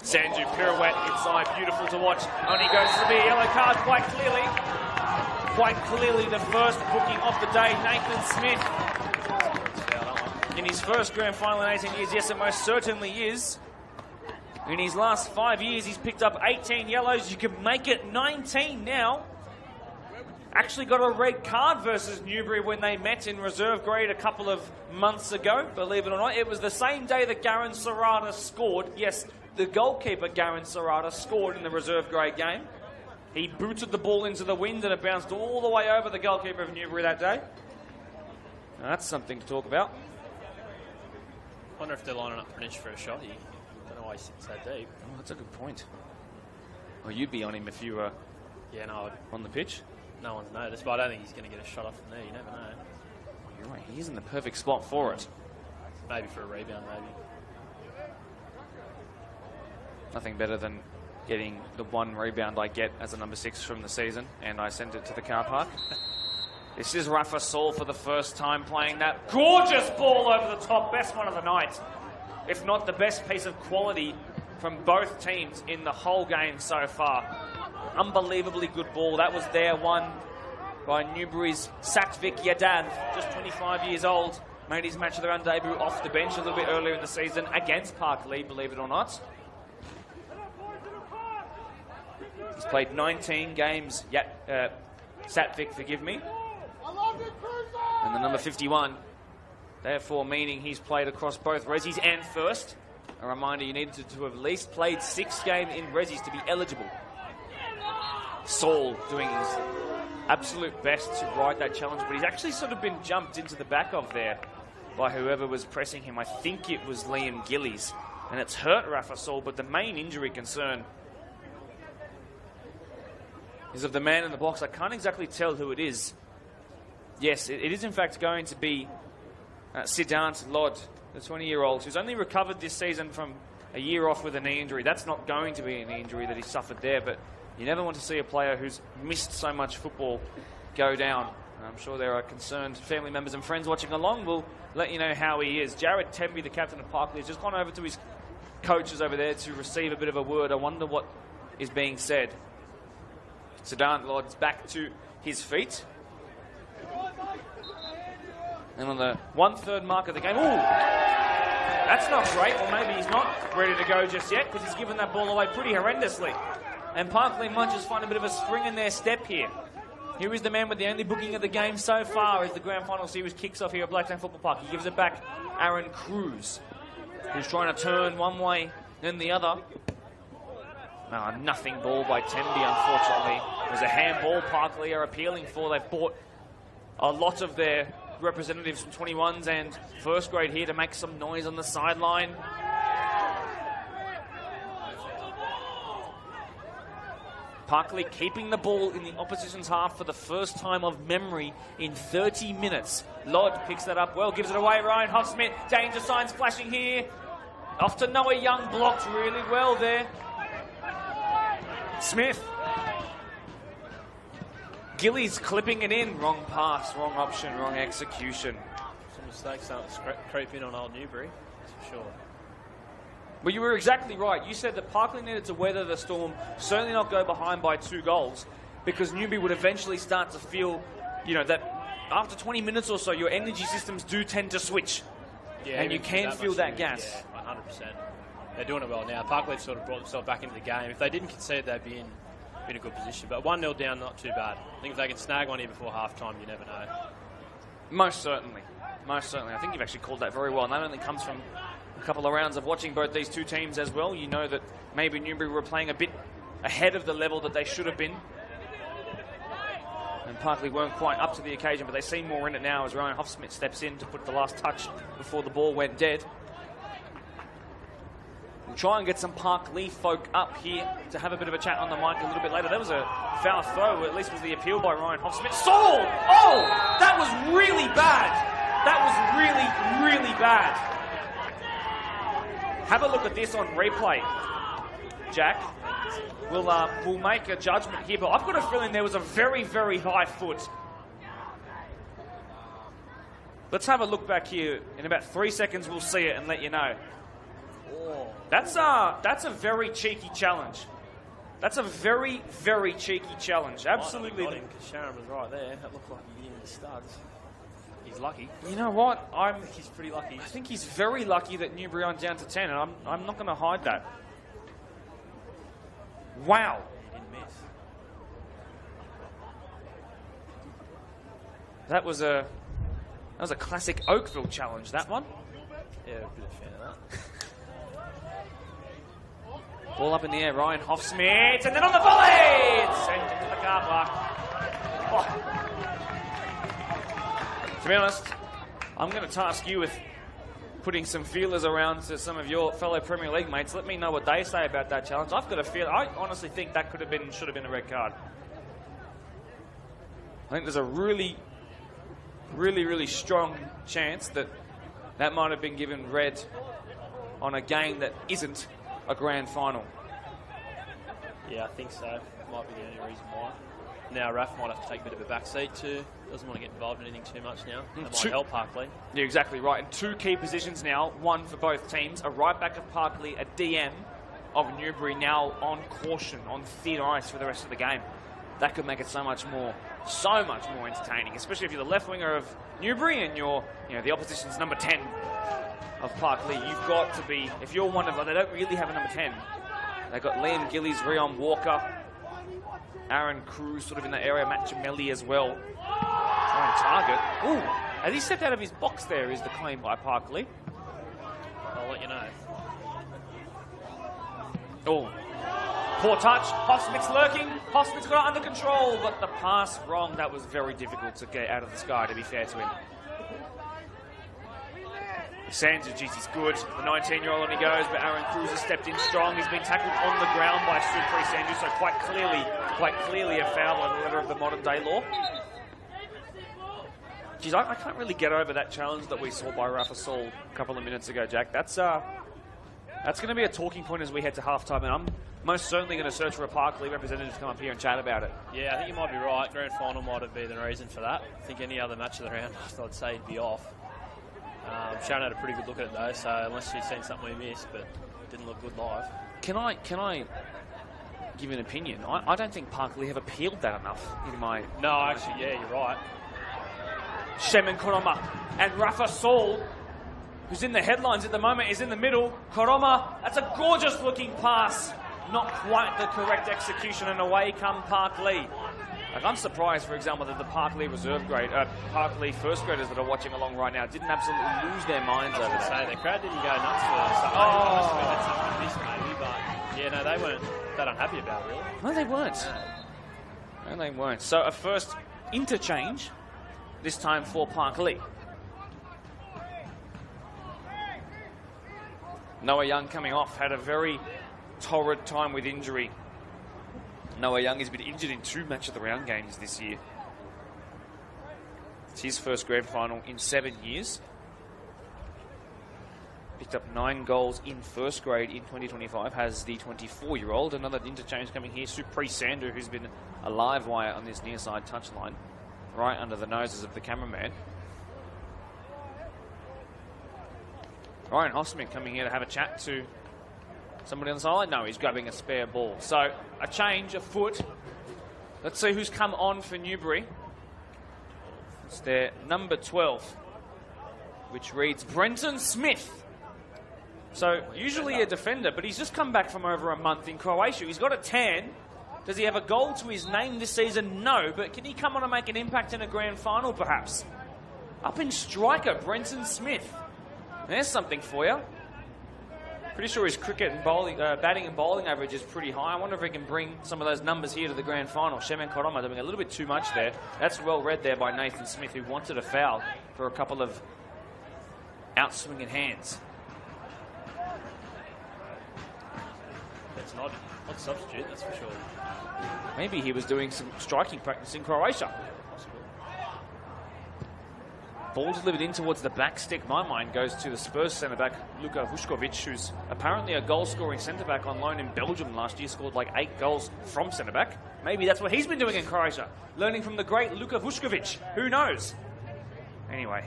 Sandhu pirouette inside, beautiful to watch. Only goes to be a yellow card quite clearly. Quite clearly the first booking of the day, Nathan Smith. In his first grand final in 18 years, yes, it most certainly is. In his last 5 years, he's picked up 18 yellows. You can make it 19 now. Actually got a red card versus Newbury when they met in reserve grade a couple of months ago, believe it or not. It was the same day that Garen Serrata scored. Yes, the goalkeeper, Garen Serrata, scored in the reserve grade game. He booted the ball into the wind and it bounced all the way over the goalkeeper of Newbury that day. Now, that's something to talk about. Wonder if they're lining up Pranish for a shot here. Don't know why he sits that deep. Oh, that's a good point. Well, you'd be on him if you were on the pitch. No one's noticed, but I don't think he's going to get a shot off from there. You never know. You're right, he's in the perfect spot for it. Maybe for a rebound, maybe. Nothing better than getting the one rebound I get as a number 6 from the season, and I send it to the car park. This is Rafa Saul for the first time playing that gorgeous ball over the top. Best one of the night, if not the best piece of quality from both teams in the whole game so far. Unbelievably good ball. That was there, won by Newbury's Satvik Yadav, just 25 years old. Made his match of the round debut off the bench a little bit earlier in the season against Parklea, believe it or not. He's played 19 games, Satvik, forgive me. And the number 51, therefore meaning he's played across both Resis and First. A reminder, you needed to have at least played 6 games in Resis to be eligible. Saul doing his absolute best to ride that challenge, but he's actually sort of been jumped into the back of there by whoever was pressing him. I think it was Liam Gillies, and it's hurt Rafa Saul, but the main injury concern is of the man in the box. I can't exactly tell who it is. Yes, it is in fact going to be Siddhant Lod, the 20-year-old, who's only recovered this season from a year off with a knee injury. That's not going to be a knee injury that he suffered there, but you never want to see a player who's missed so much football go down. And I'm sure there are concerned family members and friends watching along. We'll let you know how he is. Jared Temby, the captain of Parklea, has just gone over to his coaches over there to receive a bit of a word. I wonder what is being said. Siddhant Lod's back to his feet. And on the 1/3 mark of the game, ooh, that's not great. Or maybe he's not ready to go just yet because he's given that ball away pretty horrendously. And Parklea might just find a bit of a spring in their step here. Here is the man with the only booking of the game so far as the grand final series kicks off here at Blacktown Football Park. He gives it back, Aaron Cruz, who's trying to turn one way, then the other. Nothing ball by Temby, unfortunately. It was a handball Parklea are appealing for. They've bought a lot of their representatives from 21s and first grade here to make some noise on the sideline. Parklea keeping the ball in the opposition's half for the first time of memory in 30 minutes. Lod picks that up well, gives it away. Ryan Huffsmith, danger signs flashing here. Off to Noah Young, blocked really well there. Smith. Gillies clipping it in. Wrong pass, wrong option, wrong execution. Some mistakes starting to creep in on old Newbury, that's for sure. Well, you were exactly right. You said that Parklea needed to weather the storm, certainly not go behind by 2 goals, because Newbury would eventually start to feel, you know, that after 20 minutes or so, your energy systems do tend to switch. Yeah, and you can feel that gas. Yeah, 100%. They're doing it well now. Parklea sort of brought themselves back into the game. If they didn't concede, they'd be in a good position. But 1-0 down, not too bad. I think if they can snag one here before half-time, you never know. Most certainly. Most certainly. I think you've actually called that very well. And that only comes from a couple of rounds of watching both these two teams as well. You know that maybe Newbury were playing a bit ahead of the level that they should have been. And Parklea weren't quite up to the occasion, but they seem more in it now as Ryan Huffsmith steps in to put the last touch before the ball went dead. We'll try and get some Parklea folk up here to have a bit of a chat on the mic a little bit later. That was a foul throw, at least was the appeal by Ryan Huffsmith. Saul! Oh! That was really bad! That was really, really bad. Have a look at this on replay, Jack. We'll make a judgment here, but I've got a feeling there was a very, very high foot. Let's have a look back here. In about 3 seconds, we'll see it and let you know. Oh. That's a very cheeky challenge. That's a very, very cheeky challenge. Absolutely. Because Sharon was right there. That looked like he did the studs. He's lucky. You know what? I think he's pretty lucky. I think he's very lucky that Newbury aren't down to 10, and I'm not going to hide that. Wow. He didn't miss. That was a classic Oakville challenge, that one. Yeah, a bit of a fan of that. Ball up in the air, Ryan Huffsmith, and then on the volley! It's sent into the car park. Oh. To be honest, I'm going to task you with putting some feelers around to some of your fellow Premier League mates. Let me know what they say about that challenge. I've got a feel. I honestly think that should have been a red card. I think there's a really, really, really strong chance that might have been given red on a game that isn't a grand final. Yeah, I think so. Might be the only reason why. Now, Raf might have to take a bit of a back seat too. Doesn't want to get involved in anything too much now. That might help Parklea. You're exactly right. And 2 key positions now, one for both teams. A right back of Parklea, a DM of Newbury now on caution, on thin ice for the rest of the game. That could make it so much more entertaining, especially if you're the left winger of Newbury and you're, the opposition's number 10 of Parklea. You've got to be, if you're one of them, they don't really have a number 10. They've got Liam Gillies, Rion Walker, Aaron Cruz sort of in that area, Matt Gemelli as well. Trying to target. Ooh, has he stepped out of his box there, is the claim by Parklea. I'll let you know. Oh, poor touch. Hoffsmith's lurking. Hoffsmith's got it under control, but the pass wrong. That was very difficult to get out of the sky, to be fair to him. Sands, geez, he's good. The 19-year-old on he goes, but Aaron Cruz has stepped in strong. He's been tackled on the ground by Supri Sandu, so quite clearly a foul by the letter of the modern day law. Geez, I can't really get over that challenge that we saw by Rafa Saul a couple of minutes ago, Jack. That's going to be a talking point as we head to halftime, and I'm most certainly going to search for a Parklea representative to come up here and chat about it. Yeah, I think you might be right. Grand final might have been the reason for that. I think any other match of the round, I'd say he'd be off. Sharon had a pretty good look at it though, so unless she's seen something we missed, but it didn't look good live. Can I give you an opinion? I don't think Parklea have appealed that enough in my... No, actually, yeah, you're right. Shemin Koroma and Rafa Saul, who's in the headlines at the moment, is in the middle. Koroma, that's a gorgeous looking pass. Not quite the correct execution, and away come Parklea. Like, I'm surprised, for example, that the Parklea Parklea first graders that are watching along right now didn't absolutely lose their minds over that. Say, the crowd didn't go nuts for something. Oh, this maybe, but yeah, no, they weren't that unhappy about it, really. No, they weren't. No, they weren't. So a first interchange this time for Parklea. Noah Young coming off, had a very torrid time with injury. Noah Young has been injured in 2 match of the round games this year. It's his first grand final in 7 years. Picked up 9 goals in first grade in 2025, has the 24-year-old. Another interchange coming here, Supri Sandhu, who's been a live wire on this near side touchline, right under the noses of the cameraman. Ryan Hosman coming here to have a chat to somebody on the sideline. No, he's grabbing a spare ball. So a change, a foot. Let's see who's come on for Newbury. It's their number 12, which reads Brenton Smith. So usually a defender, but he's just come back from over a month in Croatia. He's got a tan. Does he have a goal to his name this season? No, but can he come on and make an impact in a grand final perhaps? Up in striker, Brenton Smith. There's something for you. Pretty sure his cricket and bowling, batting and bowling average is pretty high. I wonder if he can bring some of those numbers here to the grand final. Shemen Koroma doing a little bit too much there. That's well read there by Nathan Smith, who wanted a foul for a couple of outswinging hands. That's not substitute, that's for sure. Maybe he was doing some striking practice in Croatia. Ball delivered in towards the back stick. My mind goes to the Spurs centre-back, Luka Vuskovic, who's apparently a goal-scoring centre-back on loan in Belgium last year, scored like 8 goals from centre-back. Maybe that's what he's been doing in Croatia, learning from the great Luka Vuskovic. Who knows? Anyway.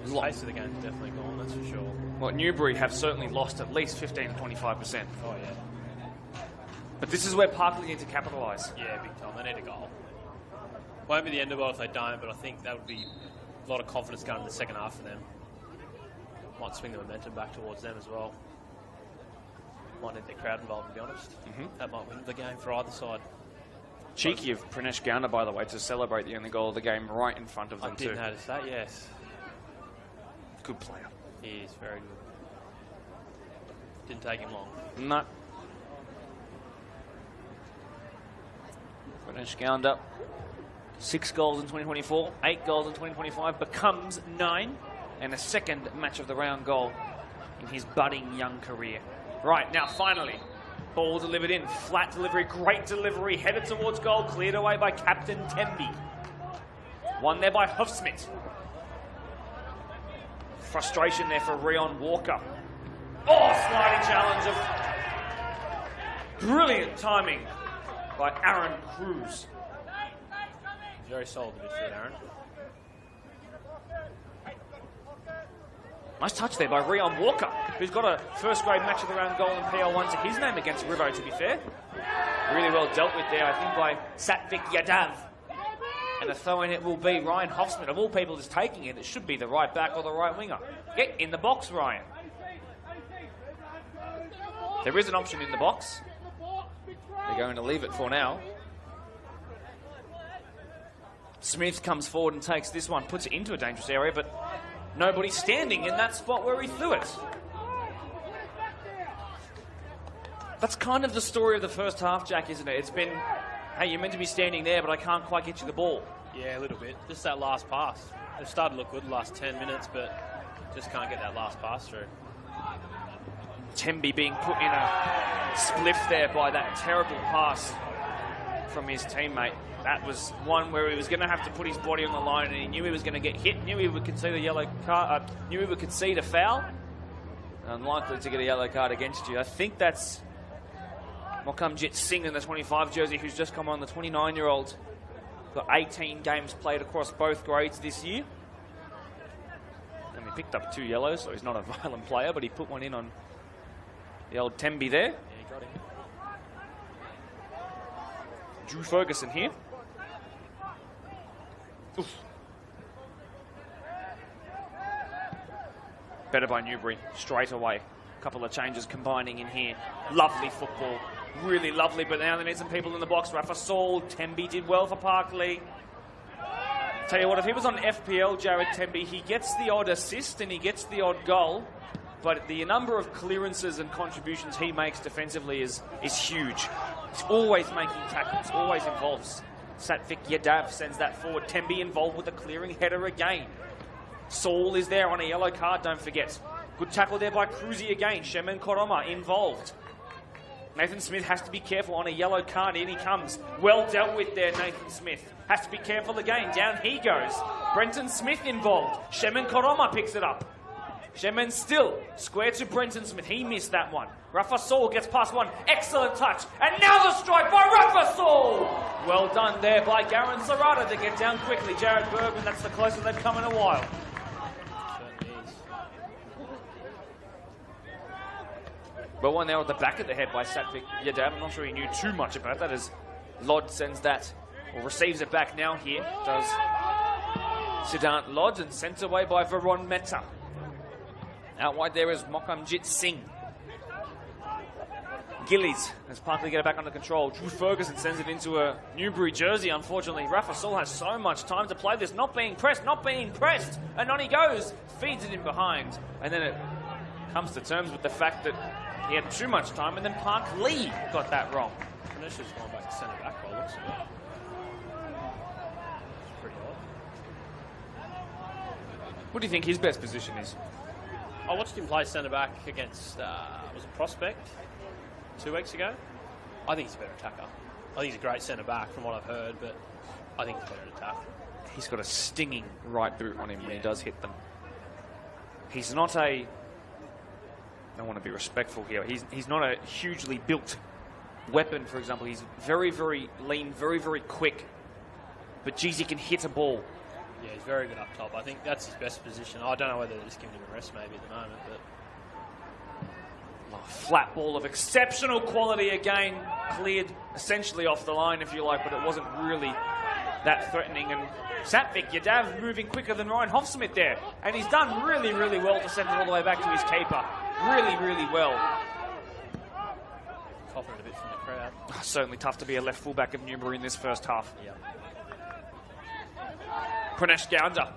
The pace of the game's definitely gone, that's for sure. Well, Newbury have certainly lost at least 15 to 25%. Oh, yeah. But this is where Parklea need to capitalise. Yeah, big time. They need a goal. Won't be the end of the world if they don't, but I think that would be a lot of confidence going into the second half for them. Might swing the momentum back towards them as well. Might need their crowd involved, to be honest. That might win the game for either side. Cheeky of Pranesh Gowda, by the way, to celebrate the only goal of the game right in front of them, I did notice that, yes. Good player. He is very good. Didn't take him long. No. Pranesh Gowda, 6 goals in 2024, 8 goals in 2025, becomes 9, and a second match of the round goal in his budding young career. Right, now finally, ball delivered in, flat delivery, great delivery, headed towards goal, cleared away by Captain Tembi. Won there by Hufsmith. Frustration there for Rion Walker. Oh, sliding challenge of brilliant timing by Aaron Cruz. Very solid midfield, Aaron. Nice touch there by Rion Walker, who's got a first grade match of the round goal in PL1 to his name against Rivo, to be fair. Really well dealt with there, I think, by Satvik Yadav. And the throw-in it will be Ryan Hofsman. Of all people just taking it, it should be the right back or the right winger. Get in the box, Ryan. There is an option in the box. They're going to leave it for now. Smith comes forward and takes this one, puts it into a dangerous area, but nobody's standing in that spot where he threw it. That's kind of the story of the first half, Jack, isn't it? It's been, hey, you're meant to be standing there, but I can't quite get you the ball. Yeah, a little bit. Just that last pass. They've started to look good the last 10 minutes, but just can't get that last pass through. Tembi being put in a spliff there by that terrible pass from his teammate. That was one where he was going to have to put his body on the line, and he knew he was going to get hit, knew he would concede a yellow card, knew he would concede a foul. Unlikely to get a yellow card against you. I think that's Mokamjit Singh in the 25 jersey, who's just come on, the 29-year-old. Got 18 games played across both grades this year. And he picked up 2 yellows, so he's not a violent player, but he put one in on the old Tembi there. Yeah, he got him. Drew Ferguson here. Oof. Better by Newbury, straight away. A couple of changes combining in here. Lovely football, really lovely, but now they need some people in the box. Rafa Saul, Tembi did well for Parklea. Tell you what, if he was on FPL, Jared Tembi, he gets the odd assist and he gets the odd goal, but the number of clearances and contributions he makes defensively is huge. He's always making tackles, always involves. Satvik Yadav sends that forward. Tembi involved with a clearing header again. Saul is there on a yellow card, don't forget. Good tackle there by Cruzy again. Shemen Koroma involved. Nathan Smith has to be careful on a yellow card. In he comes. Well dealt with there, Nathan Smith. Has to be careful again. Down he goes. Brenton Smith involved. Shemen Koroma picks it up. Shemen still square to Brenton Smith. He missed that one. Rafa Saul gets past one. Excellent touch. And now the strike by Rafa Saul. Well done there by Garen Serrata to get down quickly. Jared Bergman, that's the closest they've come in a while. Well, one there at the back of the head by Satvik Yadav. I'm not sure he knew too much about that as Lod sends that, or receives it back now here. Does Siddhant Lod and sent away by Varun Mehta. Out wide there is Mokamjit Singh. Gillies as Parklea get it back under control. Drew Ferguson sends it into a Newbury jersey. Unfortunately, Rafa Saul has so much time to play this. Not being pressed. And on he goes. Feeds it in behind. And then it comes to terms with the fact that he had too much time, and then Parklea got that wrong. Ganesha's gone back to centre back by the looks of it. Pretty odd. What do you think his best position is? I watched him play centre back against, was it Prospect 2 weeks ago? I think he's a better attacker. I think he's a great centre back from what I've heard, but I think he's better at attack. He's got a stinging right boot on him when he does hit them. He's not a... I want to be respectful here. He's not a hugely built weapon, for example. He's very, very lean, very, very quick. But geez, he can hit a ball. Yeah, he's very good up top. I think that's his best position. I don't know whether they're just giving him a rest maybe at the moment, but... Flat ball of exceptional quality again. Cleared essentially off the line, if you like, but it wasn't really that threatening. And Satvik Yadav moving quicker than Ryan Hofsmith there. And he's done really, really well to send it all the way back to his keeper. Really, really well. Coughing a bit from the crowd. Certainly tough to be a left fullback of Newbury in this first half. Yeah. Pranesh Gounder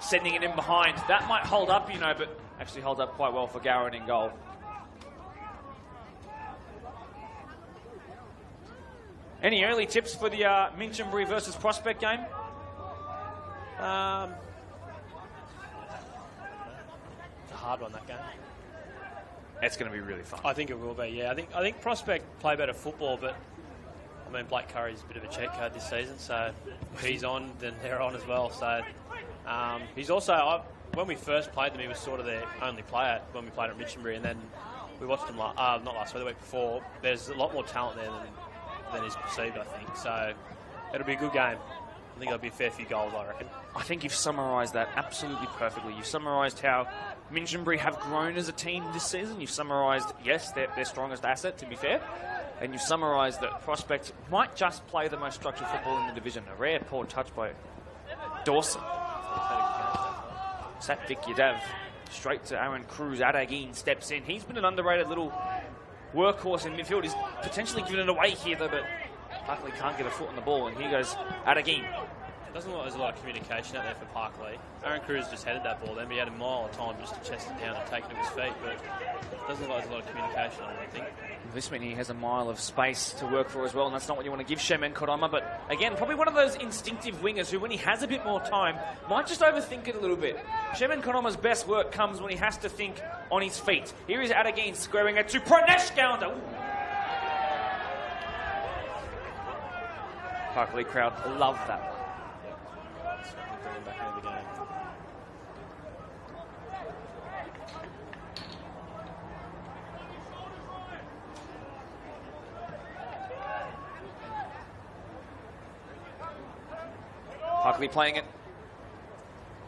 sending it in behind. That might hold up, you know, but actually holds up quite well for Gowran in goal. Any early tips for the Minchinbury versus Prospect game? It's a hard one, that game. It's going to be really fun. I think it will be, yeah. I think Prospect play better football, but I mean, Blake Curry's a bit of a cheat code this season, so if he's on, then they're on as well. So he's also, when we first played them, he was sort of their only player when we played at Minchinbury, and then we watched him, not last week, the week before. There's a lot more talent there than is perceived, I think. So it'll be a good game. I think there'll be a fair few goals, I reckon. I think you've summarised that absolutely perfectly. You've summarised how Minchinbury have grown as a team this season. You've summarised, yes, their strongest asset, to be fair. And you've summarised that Prospect might just play the most structured football in the division. A rare poor touch by Dawson. Satvik Yadav straight to Aaron Cruz. Adagin steps in. He's been an underrated little workhorse in midfield. He's potentially given it away here, though, but Parklea can't get a foot on the ball, and here goes Adagin. It doesn't look like there's a lot of communication out there for Parklea. Aaron Cruz just headed that ball, then he had a mile of time just to chest it down and take it to his feet, but it doesn't look like there's a lot of communication, I don't think. This means he has a mile of space to work for as well, and that's not what you want to give Shemen Koroma, but again, probably one of those instinctive wingers who, when he has a bit more time, might just overthink it a little bit. Shemen Koroma's best work comes when he has to think on his feet. Here is Adagin squaring it to Pranesh Gounder. Parklea crowd love that one. Back into the game. Parklea playing it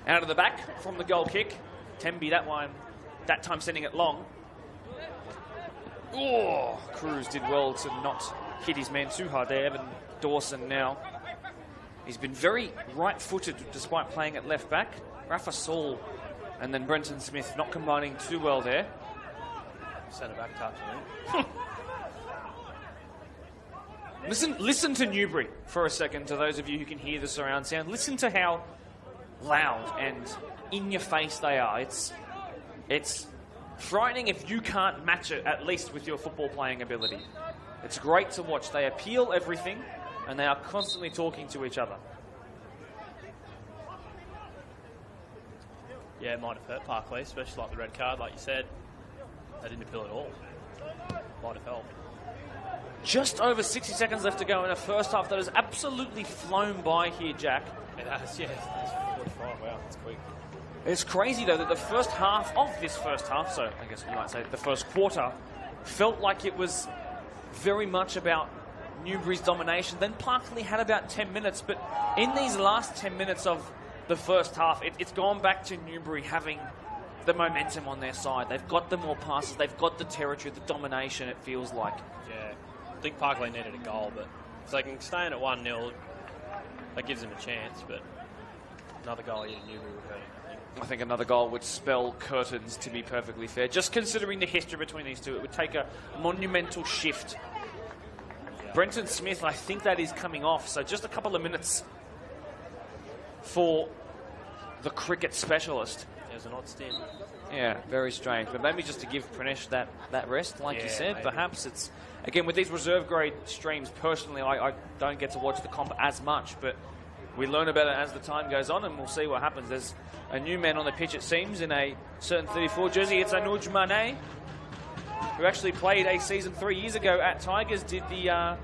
out of the back from the goal kick. Tembi that time sending it long. Oh, Cruz did well to not hit his man too hard there. Evan Dawson now. He's been very right-footed despite playing at left back. Rafa Saul and then Brenton Smith not combining too well there. Centre back touch, I think. Listen to Newbury for a second, to those of you who can hear the surround sound. Listen to how loud and in your face they are. It's frightening if you can't match it, at least with your football playing ability. It's great to watch. They appeal everything, and they are constantly talking to each other. Yeah, it might have hurt Parklea, especially like the red card, like you said. They didn't appeal at all. Might have helped. Just over 60 seconds left to go in a first half that has absolutely flown by here, Jack. It has, yeah. It's 45. Wow, that's quick. It's crazy, though, that the first half of this first half, so I guess you might say the first quarter, felt like it was very much about Newbury's domination. Then Parklea had about 10 minutes, but in these last 10 minutes of the first half, it's gone back to Newbury having the momentum on their side. They've got the more passes, they've got the territory, the domination, it feels like. Yeah, I think Parklea needed a goal, but if they can stay in at 1-0, that gives them a chance, but another goal here in Newbury would hurt them, I think another goal would spell curtains, to be perfectly fair. Just considering the history between these two, it would take a monumental shift. Yeah. Brenton Smith, I think that is coming off, so just a couple of minutes for the cricket specialist. There's an odd stint. Yeah, very strange. But maybe just to give Pranesh that rest, like you said. Maybe. Perhaps it's, again, with these reserve grade streams, personally, I don't get to watch the comp as much, but we learn about it as the time goes on, and we'll see what happens. There's a new man on the pitch, it seems, in a certain 34 jersey. It's Anuj Mane, who actually played a season 3 years ago at Tigers, did the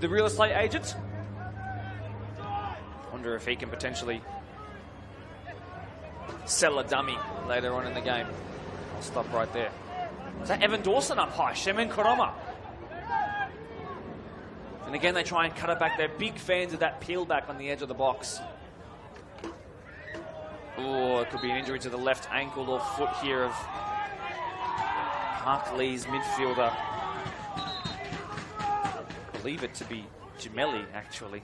real estate agent. Wonder if he can potentially sell a dummy later on in the game. I'll stop right there. Is that Evan Dawson up high? Shemin Koroma. And again, they try and cut it back. They're big fans of that peel back on the edge of the box. Oh, it could be an injury to the left ankle or foot here of Parklea's midfielder. I believe it to be Gemelli, actually,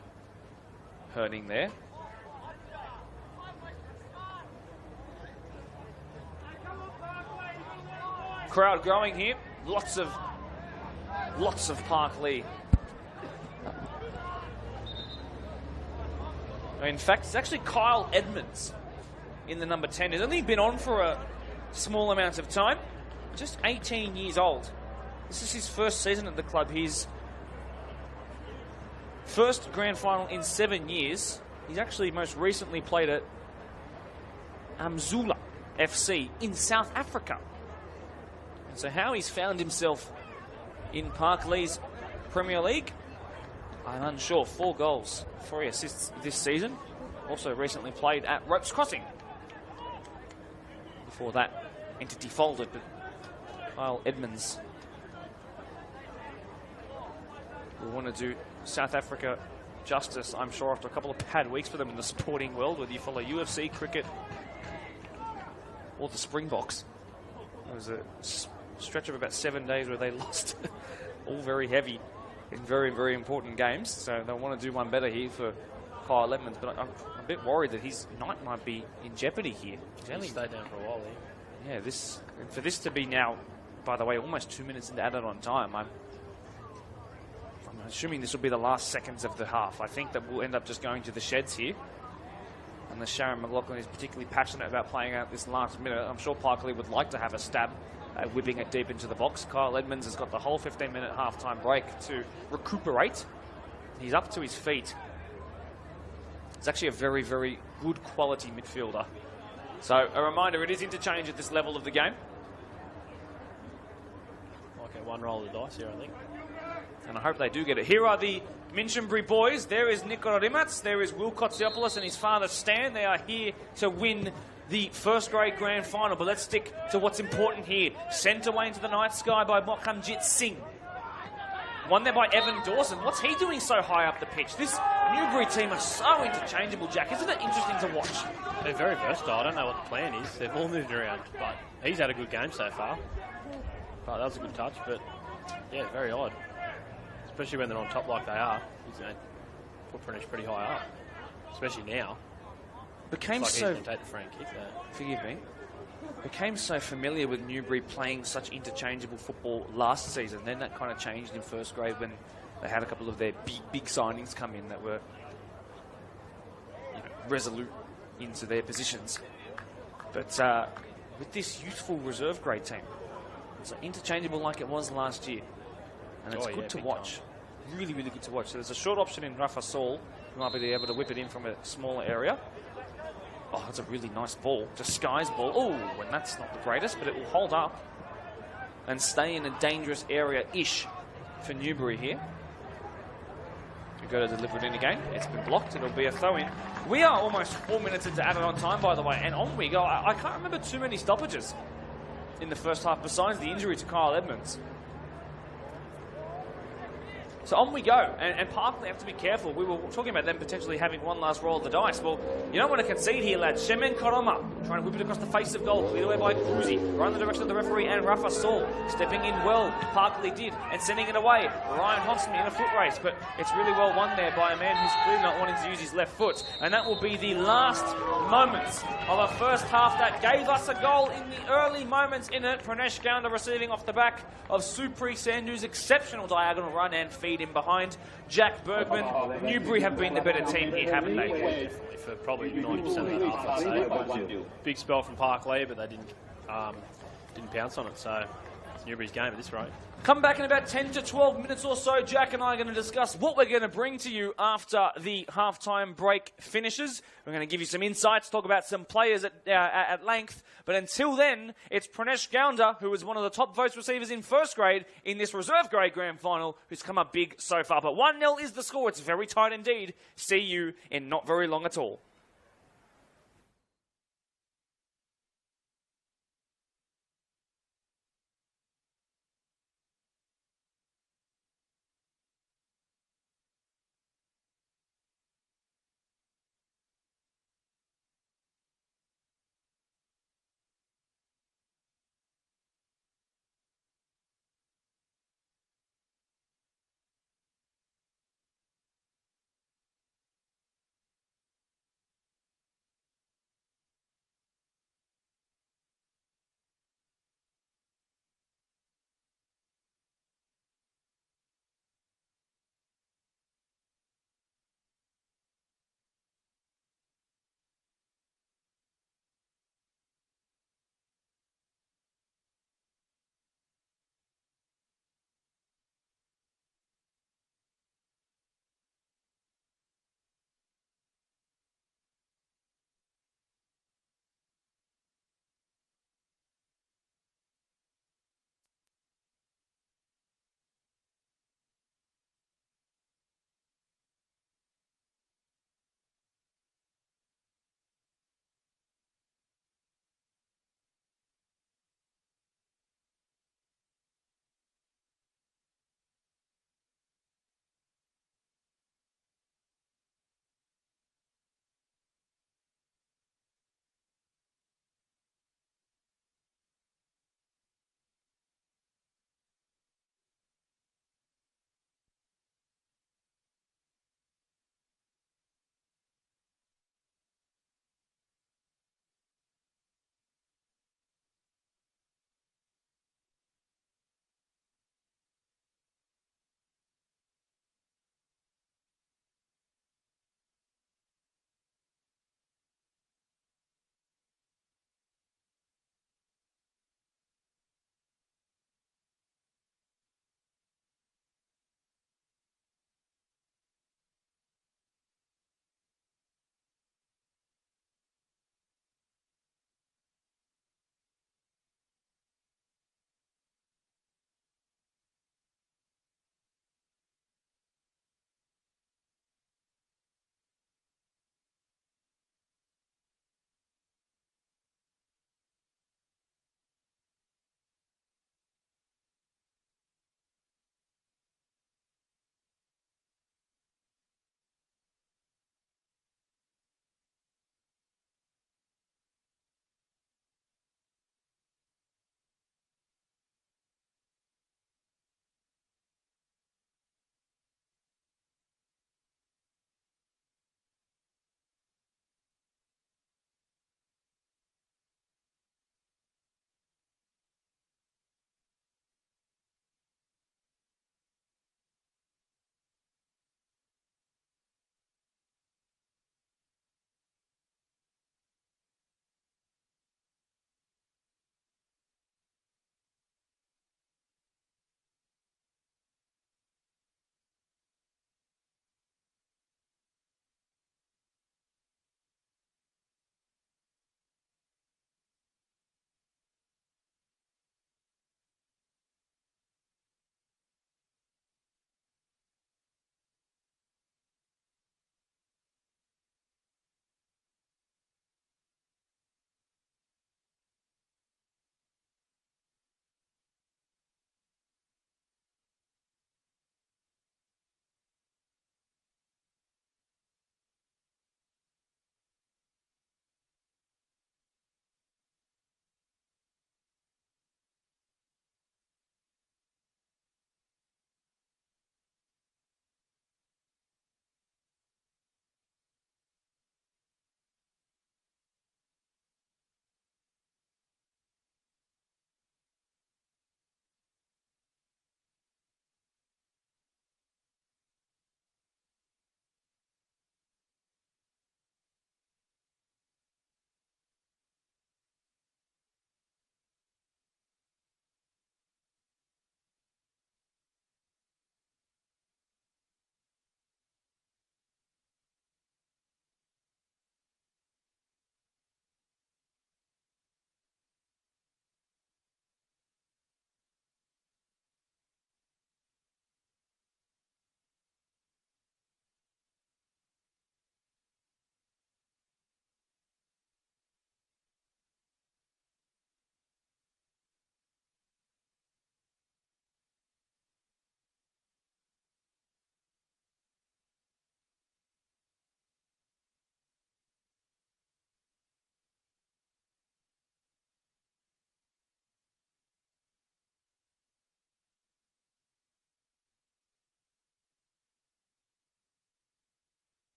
hurting there. Crowd growing here. Lots of Parklea. In fact, it's actually Kyle Edmonds in the number 10. He's only been on for a small amount of time. Just 18 years old. This is his first season at the club. His first grand final in 7 years. He's actually most recently played at Amzula FC in South Africa. And so how he's found himself in Parklea's Premier League, I'm unsure. 4 goals, 3 assists this season. Also recently played at Ropes Crossing. Before that entity folded, but Kyle Edmonds will want to do South Africa justice, I'm sure, after a couple of bad weeks for them in the sporting world, whether you follow UFC, cricket, or the Springboks. There was a stretch of about 7 days where they lost, all very heavy in very, very important games. So they'll want to do one better here for Kyle Edmonds, but I'm a bit worried that his night might be in jeopardy here. He's only stayed down for a while here. Yeah, and for this to be now, by the way, almost 2 minutes into added on time, I'm assuming this will be the last seconds of the half. I think that we'll end up just going to the sheds here. Unless Sharon McLaughlin is particularly passionate about playing out this last minute. I'm sure Parklea would like to have a stab at whipping it deep into the box. Kyle Edmonds has got the whole 15-minute half-time break to recuperate. He's up to his feet. He's actually a very, very good quality midfielder. So a reminder, it is interchange at this level of the game. Okay, one roll of the dice here, I think. And I hope they do get it. Here are the Minchinbury boys. There is Nico Rimats. There is Will Kotsiopoulos and his father Stan. They are here to win the first grade grand final. But let's stick to what's important here. Sent away into the night sky by Mokamjit Singh. Won there by Evan Dawson. What's he doing so high up the pitch? This Newbury team are so interchangeable, Jack. Isn't it interesting to watch? They're very versatile. I don't know what the plan is. They've all moved around. But he's had a good game so far. But that was a good touch. But yeah, very odd. Especially when they're on top like they are. He's going to put Pranesh pretty high up. Especially now. Became like so... he's going to take the front kick there. Forgive me. Became so familiar with Newbury playing such interchangeable football last season. Then that kind of changed in first grade when they had a couple of their big signings come in that were resolute into their positions. But with this youthful reserve grade team, it's interchangeable like it was last year. and it's Oh, yeah, good to big watch. Really, really good to watch. So there's a short option in Rafa Saul, who might be able to whip it in from a smaller area. Oh, that's a really nice ball. Disguise ball. Oh, and that's not the greatest, but it will hold up and stay in a dangerous area-ish for Newbury here. We go to deliver it in again. It's been blocked. It'll be a throw-in. We are almost 4 minutes into added on time, by the way, and on we go. I can't remember too many stoppages in the first half besides the injury to Kyle Edmonds. So on we go, and Parklea have to be careful. We were talking about them potentially having one last roll of the dice. Well, you don't want to concede here, lads. Shemen Koroma trying to whip it across the face of goal, cleared away by Cruzy, right in the direction of the referee, and Rafa Saul stepping in well. Parklea did, and sending it away. Ryan Hosmer in a foot race, but it's really well won there by a man who's clearly not wanting to use his left foot. And that will be the last moments of a first half that gave us a goal in the early moments in it. Pranesh Gaunda receiving off the back of Supri Sandhu's exceptional diagonal run and feed in behind Jack Bergman. Newbury have been the better team here, haven't they? Definitely, for probably 90% of the half, I'd say. Big spell from Parklea, but they didn't pounce on it, so it's Newbury's game at this rate. Come back in about 10 to 12 minutes or so. Jack and I are going to discuss what we're going to bring to you after the halftime break finishes. We're going to give you some insights, talk about some players at length. But until then, it's Pranesh Gaunda, who is one of the top votes receivers in first grade in this reserve grade grand final, who's come up big so far. But 1-0 is the score. It's very tight indeed. See you in not very long at all.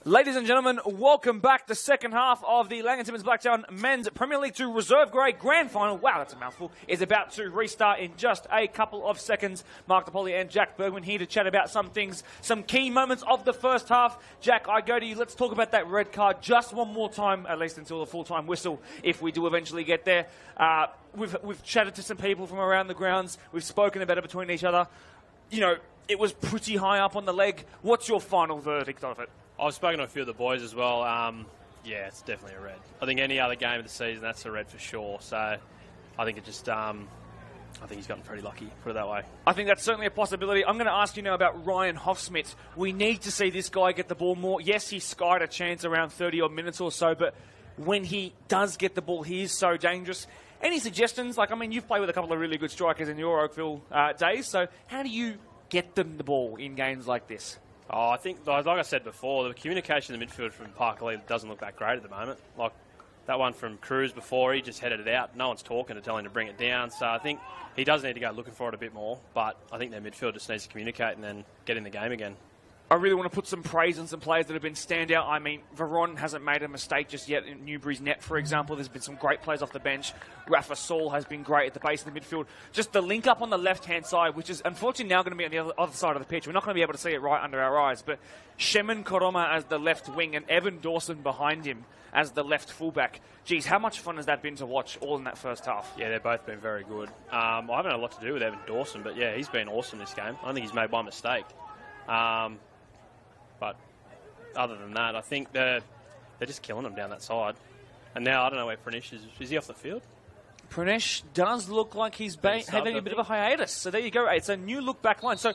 Ladies and gentlemen, welcome back. The second half of the Laing Simmons Blacktown Men's Premier League 2 Reserve Grade Grand Final, wow, that's a mouthful, is about to restart in just a couple of seconds. Mark DePauli and Jack Bergman here to chat about some things, some key moments of the first half. Jack, I go to you. Let's talk about that red card just one more time, at least until the full-time whistle, if we do eventually get there. We've chatted to some people from around the grounds. We've spoken about it between each other. You know, it was pretty high up on the leg. What's your final verdict of it? I've spoken to a few of the boys as well. Yeah, it's definitely a red. I think any other game of the season, that's a red for sure. So I think it just, I think he's gotten pretty lucky, put it that way. I think that's certainly a possibility. I'm going to ask you now about Ryan Hoffsmith. We need to see this guy get the ball more. Yes, he skied a chance around 30-odd minutes or so, but when he does get the ball, he is so dangerous. Any suggestions? Like, I mean, you've played with a couple of really good strikers in your Oakville days, so how do you get them the ball in games like this? Oh, I think, like I said before, the communication in the midfield from Parklea doesn't look that great at the moment. Like that one from Cruz before, he just headed it out. No one's talking to tell him to bring it down. So I think he does need to go looking for it a bit more. But I think their midfield just needs to communicate and then get in the game again. I really want to put some praise on some players that have been standout. I mean, Veron hasn't made a mistake just yet in Newbury's net, for example. There's been some great players off the bench. Rafa Saul has been great at the base of the midfield. Just the link up on the left-hand side, which is unfortunately now going to be on the other side of the pitch. We're not going to be able to see it right under our eyes. But Shemin Koroma as the left wing and Evan Dawson behind him as the left fullback. Geez, how much fun has that been to watch all in that first half? Yeah, they've both been very good. I haven't had a lot to do with Evan Dawson, but yeah, he's been awesome this game. I don't think he's made one mistake. But other than that, I think they're just killing him down that side. And now I don't know where Pranesh is. Is he off the field? Pranesh does look like he's having a bit of a hiatus. So there you go. It's a new look back line. So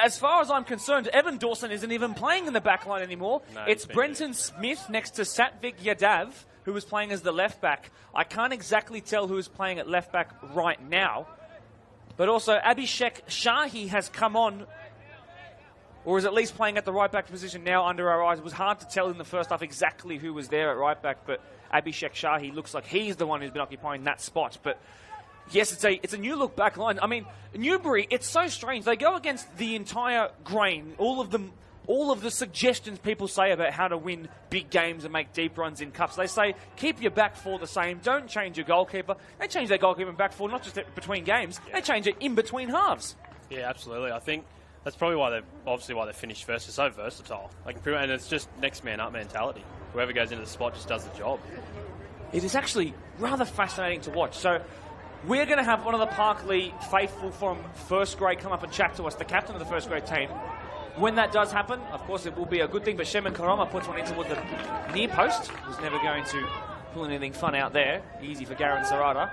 as far as I'm concerned, Evan Dawson isn't even playing in the back line anymore. No, it's Brenton Smith next to Satvik Yadav, who is playing as the left back. I can't exactly tell who is playing at left back right now. But also Abhishek Shahi has come on, or is at least playing at the right back position now under our eyes. It was hard to tell in the first half exactly who was there at right back, but Abhishek Shahi looks like he's the one who's been occupying that spot. But yes, it's a new look back line. I mean, Newbury, it's so strange. They go against the entire grain, all of the suggestions people say about how to win big games and make deep runs in cups. They say, keep your back four the same, don't change your goalkeeper. They change their goalkeeper and back four, not just between games. Yeah. They change it in between halves. Yeah, absolutely. I think that's probably why they finished first. They're so versatile. And it's just next man up mentality. Whoever goes into the spot just does the job. It is actually rather fascinating to watch. So we're going to have one of the Parklea faithful from first grade come up and chat to us, the captain of the first grade team. When that does happen, of course, it will be a good thing. But Shemin Koroma puts one in toward the near post. Was never going to pull anything fun out there. Easy for Garen Serrata.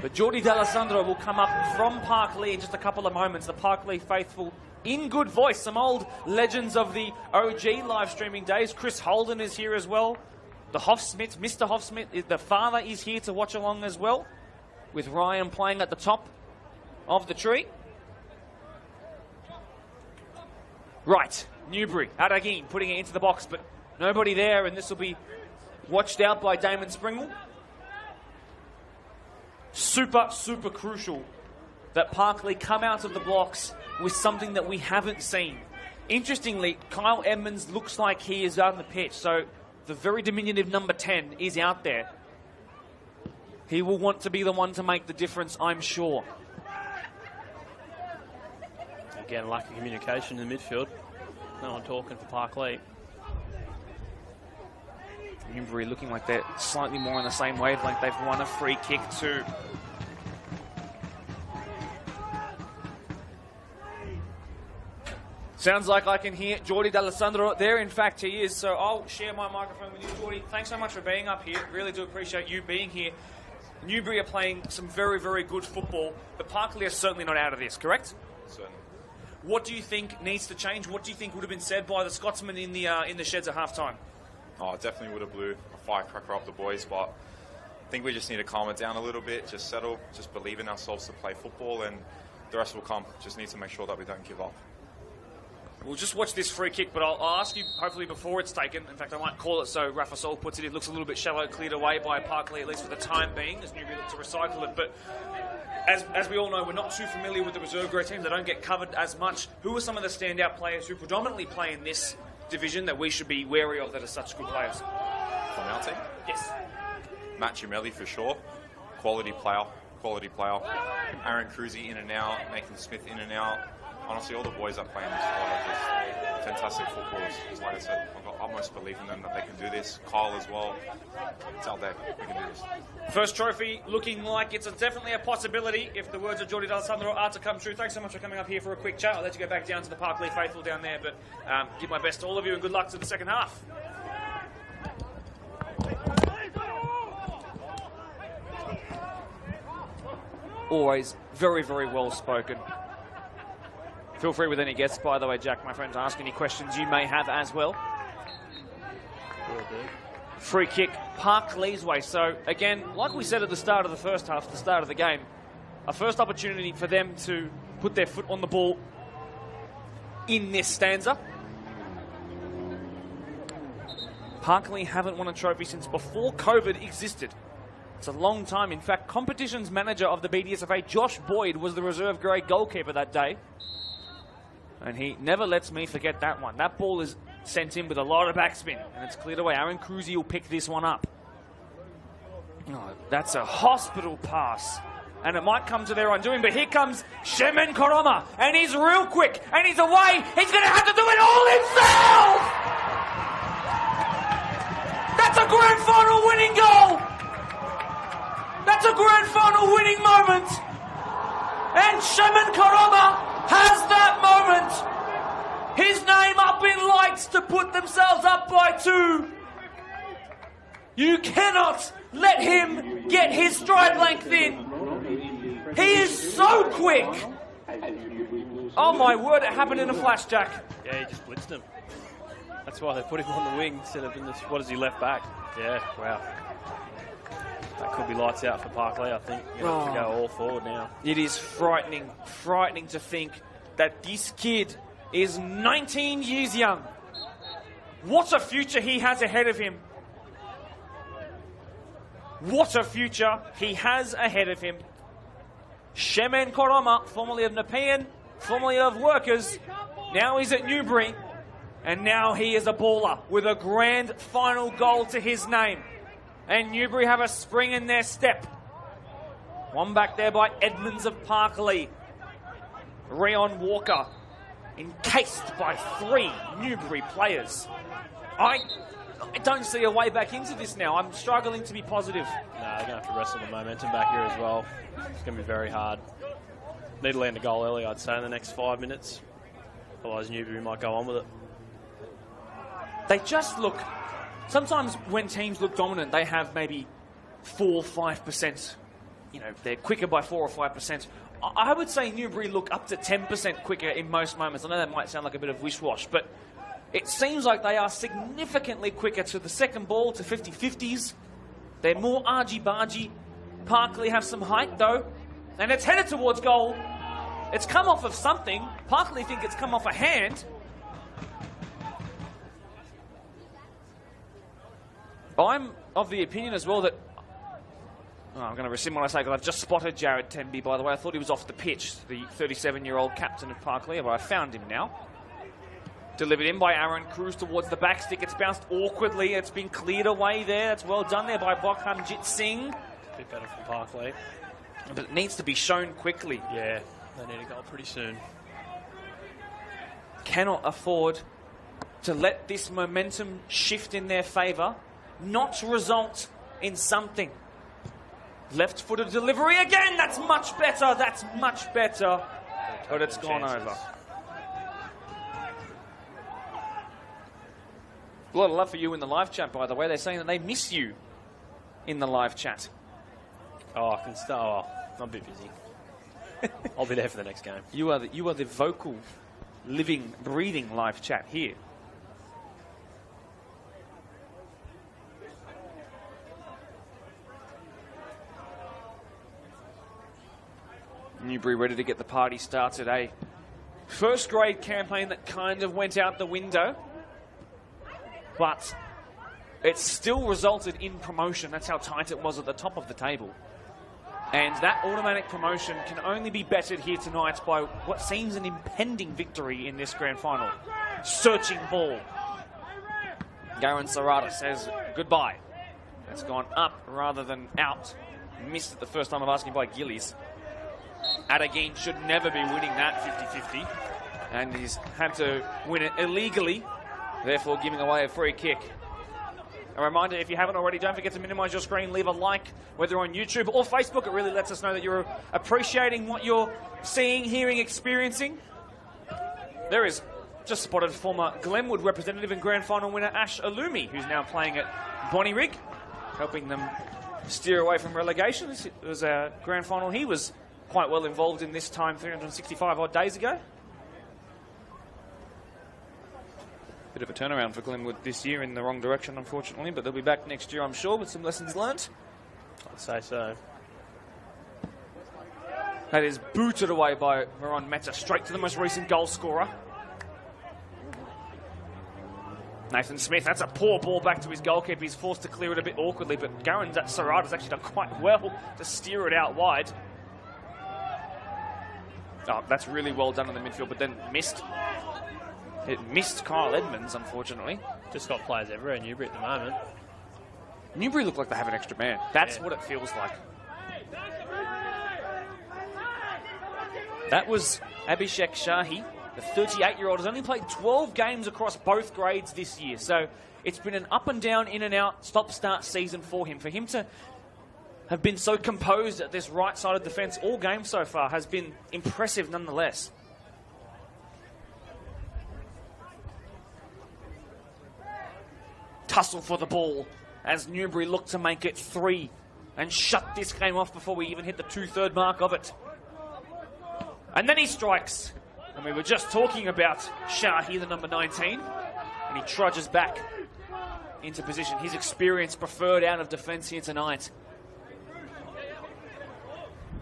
But Jordi D'Alessandro will come up from Parklea in just a couple of moments. The Parklea faithful in good voice. Some old legends of the OG live streaming days. Chris Holden is here as well. The Hoffsmith, Mr. Hoffsmith, the father is here to watch along as well, with Ryan playing at the top of the tree. Right, Newbury, Aragin putting it into the box, but nobody there, and this will be watched out by Damon Springle. Super, super crucial that Parklea come out of the blocks with something that we haven't seen. Interestingly, Kyle Edmonds looks like he is out on the pitch, so the very diminutive number 10 is out there. He will want to be the one to make the difference, I'm sure. Again, lack of communication in the midfield. No one talking for Parklea. Newbury looking like they're slightly more on the same wavelength. They've won a free kick too. Sounds like I can hear Jordi D'Alessandro there. In fact, he is. So I'll share my microphone with you, Jordi. Thanks so much for being up here. Really do appreciate you being here. Newbury are playing some very, very good football, but Parklea are certainly not out of this, correct? Certainly. What do you think needs to change? What do you think would have been said by the Scotsman in the sheds at half-time? Oh, definitely would have blew a firecracker up the boys, but I think we just need to calm it down a little bit, just settle, just believe in ourselves to play football, and the rest will come. Just need to make sure that we don't give up. We'll just watch this free kick, but I'll ask you, hopefully before it's taken, in fact I might call it so Rafa Saul puts it, it looks a little bit shallow, cleared away by Parklea, at least for the time being, as Newbury look to recycle it. But as we all know, we're not too familiar with the reserve grade teams. They don't get covered as much. Who are some of the standout players who predominantly play in this division that we should be wary of that are such good players? From our team, Yes. Matt Gimelli for sure. Quality player. Aaron Cruzy in and out. Nathan Smith in and out. Honestly, all the boys that play in this squad are just fantastic footballers. Just like I said, I've got utmost belief in them that they can do this. Kyle as well. It's out there. We can do this. First trophy looking like it's definitely a possibility if the words of Jordi D'Alessandro are to come true. Thanks so much for coming up here for a quick chat. I'll let you go back down to the Parklea faithful down there, but give my best to all of you and good luck to the second half. Always very, very well spoken. Feel free with any guests, by the way, Jack, my friend, to ask any questions you may have as well. Free kick, Parklea's way. So, again, like we said at the start of the first half, the start of the game, a first opportunity for them to put their foot on the ball in this stanza. Parklea haven't won a trophy since before COVID existed. It's a long time. In fact, competitions manager of the BDSFA, Josh Boyd, was the reserve grade goalkeeper that day. And he never lets me forget that one. That ball is sent in with a lot of backspin, and it's cleared away. Aaron Cruzy will pick this one up. Oh, that's a hospital pass. And it might come to their undoing, but here comes Shemen Koroma, and he's real quick, and he's away. He's going to have to do it all himself! That's a grand final winning goal! That's a grand final winning moment! And Shemen Koroma has that moment. His name up in lights to put themselves up by 2. You cannot let him get his stride length in. He is so quick. Oh my word, it happened in a flash, Jack. Yeah, he just blitzed him. That's why they put him on the wing instead of in the... What is he, left back? Yeah, wow. That could be lights out for Parklea, I think. You're going to have to go all forward now. It is frightening to think that this kid is 19 years young. What a future he has ahead of him. What a future he has ahead of him. Shemen Koroma, formerly of Nepean, formerly of Workers, now he's at Newbury, and now he is a baller with a grand final goal to his name. And Newbury have a spring in their step. One back there by Edmonds of Parklea. Rayon Walker, encased by 3 Newbury players. I don't see a way back into this now. I'm struggling to be positive. Nah, they're going to have to wrestle the momentum back here as well. It's going to be very hard. Need to land a goal early, I'd say, in the next 5 minutes. Otherwise, Newbury might go on with it. They just look... Sometimes when teams look dominant, they have maybe 4 or 5%. You know, they're quicker by 4 or 5%. I would say Newbury look up to 10% quicker in most moments. I know that might sound like a bit of wish-wash, but it seems like they are significantly quicker to the second ball, to 50-50s. They're more argy-bargy. Parklea have some height, though, and it's headed towards goal. It's come off of something. Parklea think it's come off a hand. I'm of the opinion as well that... Oh, I'm going to rescind what I say because I've just spotted Jared Tenby, by the way. I thought he was off the pitch, the 37-year-old captain of Parklea, but I found him now. Delivered in by Aaron Cruz towards the back stick. It's bounced awkwardly. It's been cleared away there. It's well done there by Bokhamjit Singh. A bit better from Parklea. But it needs to be shown quickly. Yeah, they need a goal pretty soon. Cannot afford to let this momentum shift in their favour, not result in something. Left-footed delivery again. That's much better. That's much better. But it's gone over. A lot of love for you in the live chat, by the way. They're saying that they miss you in the live chat. Oh, I can start. Oh, I'm a bit busy. I'll be there for the next game. You are the vocal, living, breathing live chat here. Newbury ready to get the party started. A first grade campaign that kind of went out the window, but it still resulted in promotion. That's how tight it was at the top of the table. And that automatic promotion can only be bettered here tonight by what seems an impending victory in this grand final. Searching ball. Garen Serrata says goodbye. That's gone up rather than out. Missed it the first time of asking by Gillies. Adagin should never be winning that 50-50. And he's had to win it illegally, therefore giving away a free kick. A reminder, if you haven't already, don't forget to minimise your screen, leave a like, whether on YouTube or Facebook. It really lets us know that you're appreciating what you're seeing, hearing, experiencing. There is just spotted former Glenwood representative and grand final winner Ash Alumi, who's now playing at Bonnyrigg, helping them steer away from relegation. It was a grand final he was quite well involved in this time 365 odd days ago. Bit of a turnaround for Glenwood this year in the wrong direction, unfortunately, but they'll be back next year, I'm sure, with some lessons learnt. I'd say so. That is booted away by Veron Meta, straight to the most recent goal scorer. Nathan Smith, that's a poor ball back to his goalkeeper. He's forced to clear it a bit awkwardly, but Garen Serrata's actually done quite well to steer it out wide. Oh, that's really well done in the midfield, but then missed. It missed Kyle Edmonds, unfortunately. Just got players everywhere in Newbury at the moment. Newbury look like they have an extra man. That's what it feels like. That was Abhishek Shahi. The 38-year-old has only played 12 games across both grades this year. So it's been an up and down, in and out, stop-start season for him. For him to have been so composed at this right side of defence all game so far has been impressive nonetheless. Tussle for the ball as Newbury look to make it 3 and shut this game off before we even hit the 2/3 mark of it. And then he strikes. And we were just talking about Shahi, the number 19, and he trudges back into position. His experience preferred out of defence here tonight.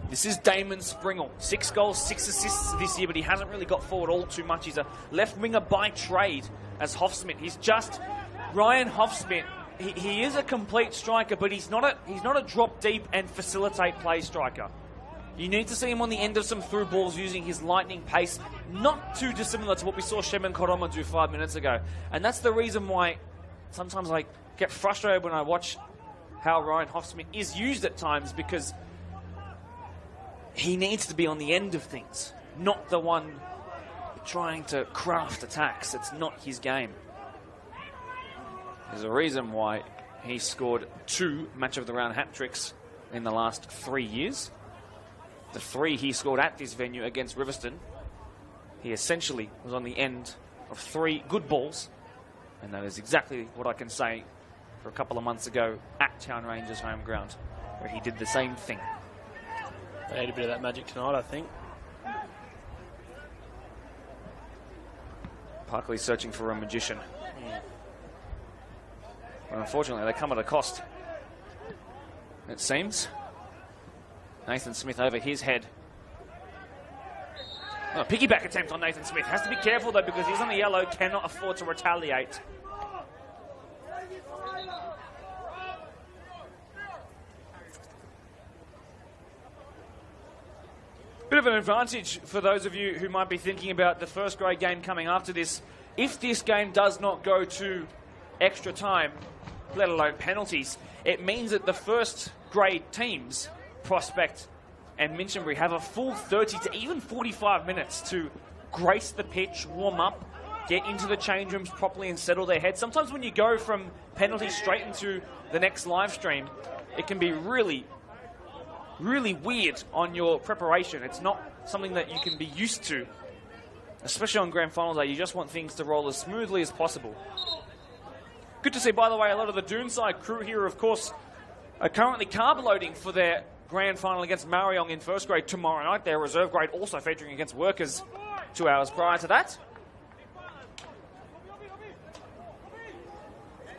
This is Damon Springle. 6 goals, 6 assists this year, but he hasn't really got forward all too much. He's a left winger by trade as Hoffsmith. He's just Ryan Hoffsmith. He is a complete striker, but he's not a drop deep and facilitate play striker. You need to see him on the end of some through balls using his lightning pace, not too dissimilar to what we saw Shemin Koroma do 5 minutes ago. And that's the reason why sometimes I get frustrated when I watch how Ryan Hoffsmith is used at times, because he needs to be on the end of things, not the one trying to craft attacks. It's not his game. There's a reason why he scored 2 match of the round hat-tricks in the last 3 years. The 3 he scored at this venue against Riverston, he essentially was on the end of 3 good balls, and that is exactly what I can say for a couple of months ago at Town Rangers' home ground, where he did the same thing. They had a bit of that magic tonight, I think. Parkley's searching for a magician. But unfortunately, they come at a cost, it seems. Nathan Smith over his head. Oh, piggyback attempt on Nathan Smith. Has to be careful, though, because he's on the yellow, cannot afford to retaliate. Bit of an advantage for those of you who might be thinking about the first grade game coming after this. If this game does not go to extra time, let alone penalties, it means that the first grade teams, Prospect and Minchinbury, have a full 30 to even 45 minutes to grace the pitch, warm up, get into the change rooms properly and settle their heads. Sometimes when you go from penalties straight into the next live stream, it can be really weird on your preparation. It's not something that you can be used to, especially on grand final day. You just want things to roll as smoothly as possible. Good to see, by the way, a lot of the Doonside crew here, of course, are currently carb loading for their grand final against Mariong in first grade tomorrow night. Their reserve grade also featuring against Workers 2 hours prior to that.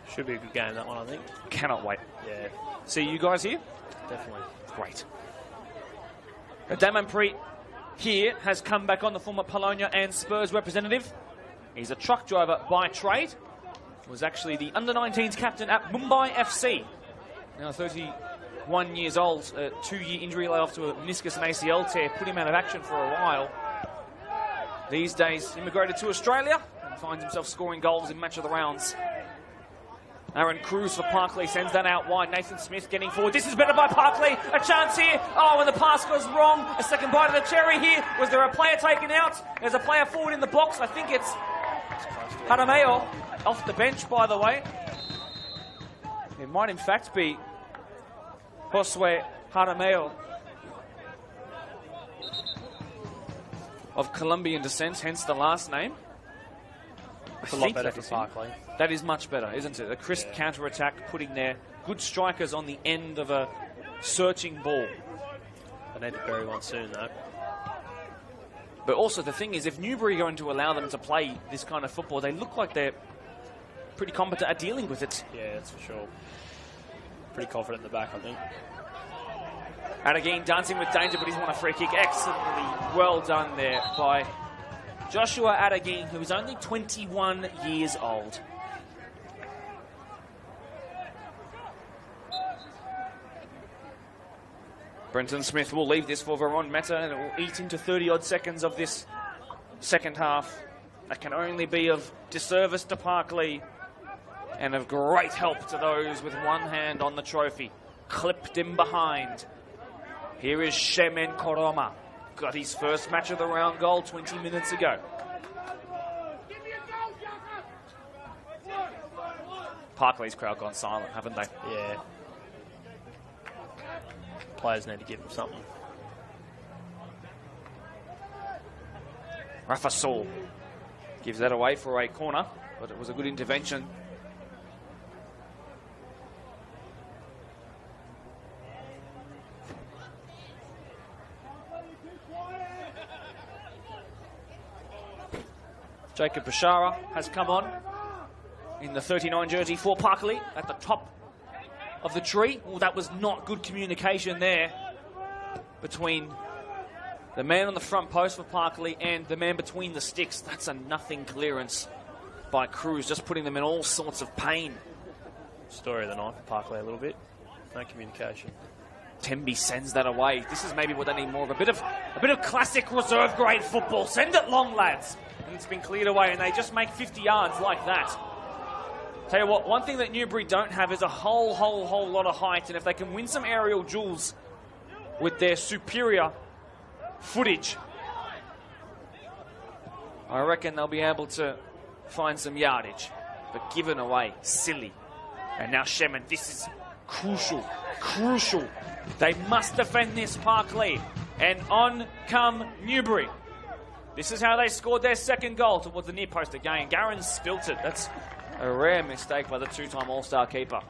Should be a good game, that one, I think. Cannot wait. Yeah, See you guys here? definitely. Great. Damon Preet here has come back on, the former Polonia and Spurs representative. He's a truck driver by trade. Was actually the under-19s captain at Mumbai FC. Now 31 years old, a 2-year injury layoff to a meniscus and ACL tear put him out of action for a while. These days, immigrated to Australia and finds himself scoring goals in match of the rounds. Aaron Cruz for Parklea sends that out wide. Nathan Smith getting forward. This is better by Parklea. A chance here. Oh, and the pass goes wrong. A second bite of the cherry here. Was there a player taken out? There's a player forward in the box. I think it's Harameo off the bench, by the way. It might in fact be Josue Harameo of Colombian descent, hence the last name. It's a lot better for Parklea. That is much better, isn't it? A crisp counter-attack, putting their good strikers on the end of a searching ball. They need to bury one soon, though. But also the thing is, if Newbury are going to allow them to play this kind of football, they look like they're pretty competent at dealing with it. Yeah, that's for sure. Pretty confident in the back, I think. Adegin dancing with danger, but he's won a free kick. Excellently well done there by Joshua Adegin, who is only 21 years old. Brenton Smith will leave this for Veron Meta, and it will eat into 30-odd seconds of this second half. That can only be of disservice to Parklea and of great help to those with one hand on the trophy. Clipped in behind. Here is Shemen Koroma. Got his first match of the round goal 20 minutes ago. Parklea's crowd gone silent, haven't they? Yeah. Players need to give them something. Rafa Saul gives that away for a corner, but it was a good intervention. Jacob Bashara has come on in the 39 jersey for Parklea at the top of the tree. Well, that was not good communication there between the man on the front post for Parklea and the man between the sticks. That's a nothing clearance by Cruz, just putting them in all sorts of pain. Story of the night for Parklea a little bit. No communication. Temby sends that away. This is maybe what they need more of. A bit of classic reserve grade football. Send it long, lads. And it's been cleared away, and they just make 50 yards like that. Tell you what, one thing that Newbury don't have is a whole lot of height, and if they can win some aerial duels with their superior footage, I reckon they'll be able to find some yardage. But given away, silly. And now Shemen, this is crucial. They must defend this, Parklea. And on come Newbury. This is how they scored their second goal towards the near post again. Garron spilt it. That's a rare mistake by the two-time All-Star keeper.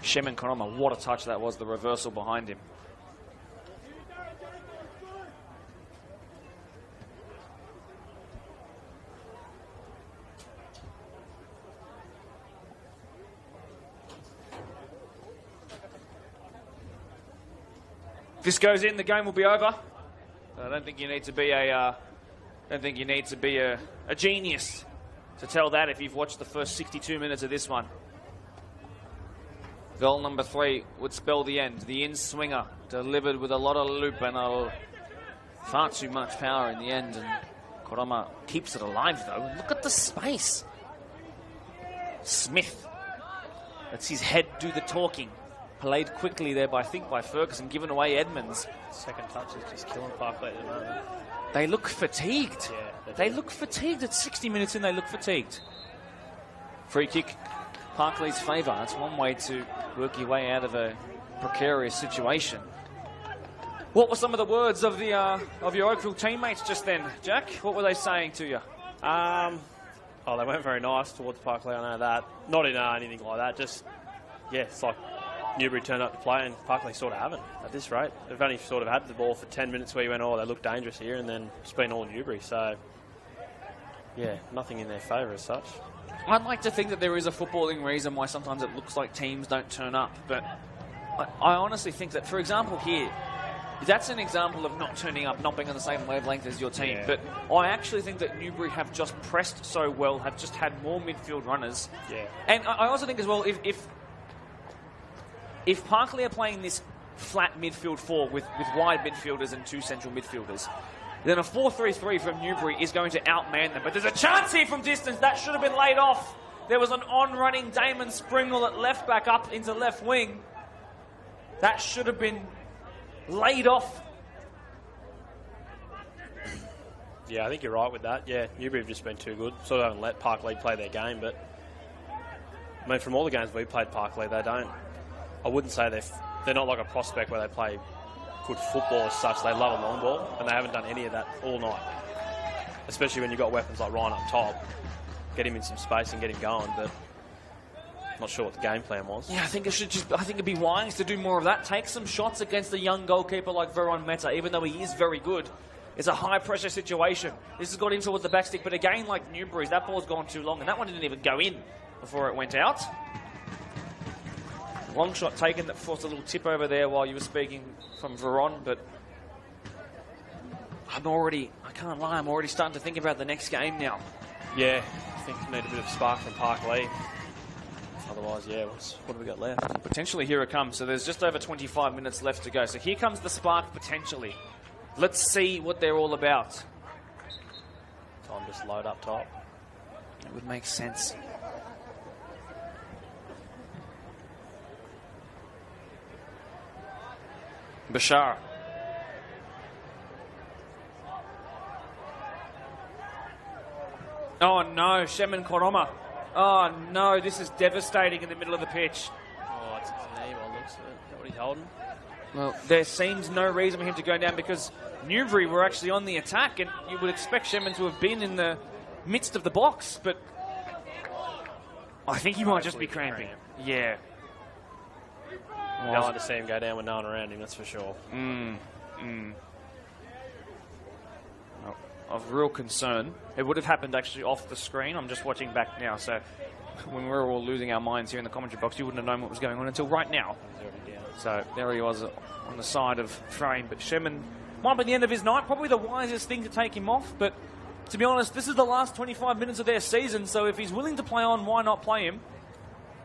Shemen Koroma, what a touch that was, the reversal behind him. If this goes in, the game will be over. I don't think you need to be a genius to tell that if you've watched the first 62 minutes of this one. Goal number 3 would spell the end. The in-swinger delivered with a lot of loop and far too much power in the end. And Koroma keeps it alive, though. And look at the space. Smith lets his head do the talking. Played quickly there, I think, by Ferguson, given away Edmonds. Second touch is just killing Parklea at the moment. They look fatigued. Yeah, they look fatigued. At 60 minutes in, they look fatigued. Free kick, Parklea's favour. That's one way to work your way out of a precarious situation. What were some of the words of the of your Oakville teammates just then, Jack? What were they saying to you? Oh, they weren't very nice towards Parklea, I know that. Not in anything like that. Just, yeah, it's like Newbury turned up to play and Parklea sort of haven't at this rate. They've only sort of had the ball for 10 minutes where you went, oh, they look dangerous here, and then it's been all Newbury. So, yeah, nothing in their favour as such. I'd like to think that there is a footballing reason why sometimes it looks like teams don't turn up, but I honestly think that, for example, here, that's an example of not turning up, not being on the same wavelength as your team. Yeah. But I actually think that Newbury have just pressed so well, have just had more midfield runners. Yeah. And I also think as well, if Parklea are playing this flat midfield 4 with wide midfielders and 2 central midfielders, then a 4-3-3 from Newbury is going to outman them. But there's a chance here from distance. That should have been laid off. There was an on-running Damon Springle at left back up into left wing. That should have been laid off. Yeah, I think you're right with that. Yeah, Newbury have just been too good. Sort of haven't let Parklea play their game, but I mean, from all the games we played Parklea, they don't. I wouldn't say they're not like a prospect where they play good football as such. They love a long ball, and they haven't done any of that all night. Especially when you've got weapons like Ryan up top. Get him in some space and get him going, but not sure what the game plan was. Yeah, I think it'd be wise to do more of that. Take some shots against a young goalkeeper like Veron Meta, even though he is very good. It's a high-pressure situation. This has got in towards the backstick, but again, like Newbury's, that ball's gone too long, and that one didn't even go in before it went out. Long shot taken that forced a little tip over there while you were speaking from Veron, but I can't lie, I'm already starting to think about the next game now. Yeah, I think we need a bit of spark from Parklea. Otherwise, yeah, what have we got left? Potentially, here it comes. So there's just over 25 minutes left to go. So here comes the spark, potentially. Let's see what they're all about. Time just load up top. It would make sense. Bashar. Oh no, Shemin Koroma. Oh no, this is devastating in the middle of the pitch. Oh, it's his knee by the looks of it. Is that what he's holding? Well, there seems no reason for him to go down because Newbury were actually on the attack, and you would expect Shemin to have been in the midst of the box, but I think he might just be cramping. Yeah. I'd like to see him go down with no one around him, that's for sure. Of real concern. It would have happened actually off the screen. I'm just watching back now, so when we were all losing our minds here in the commentary box, you wouldn't have known what was going on until right now. So there he was on the side of frame, but Shemin might be the end of his night. Probably the wisest thing to take him off, but to be honest, this is the last 25 minutes of their season, so if he's willing to play on, why not play him?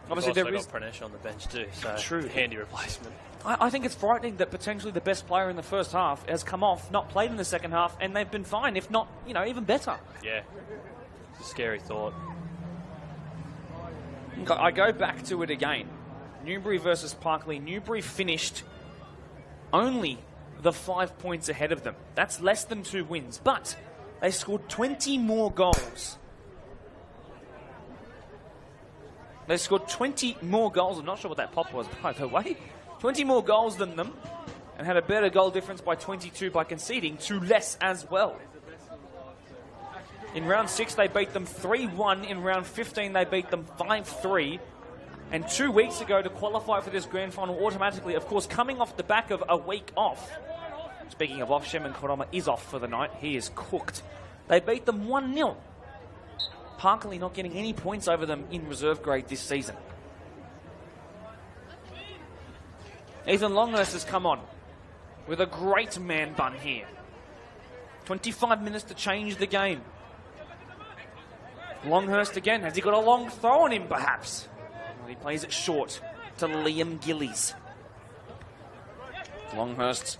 Obviously, there is got Pranesh on the bench too, so true. Handy replacement. I think it's frightening that potentially the best player in the first half has come off, not played in the second half, and they've been fine, if not, even better. Yeah, it's a scary thought. I go back to it again. Newbury versus Parklea. Newbury finished only the 5 points ahead of them. That's less than 2 wins, but they scored 20 more goals. They scored 20 more goals. I'm not sure what that pop was, by the way. 20 more goals than them, and had a better goal difference by 22 by conceding 2 less as well. In round 6, they beat them 3-1. In round 15, they beat them 5-3. And 2 weeks ago, to qualify for this grand final automatically, of course, coming off the back of a week off. Speaking of off, Shemin Koroma is off for the night. He is cooked. They beat them 1-0. Parklea not getting any points over them in reserve grade this season. Ethan Longhurst has come on with a great man bun here. 25 minutes to change the game. Longhurst again. Has he got a long throw on him, perhaps? Well, he plays it short to Liam Gillies. Longhurst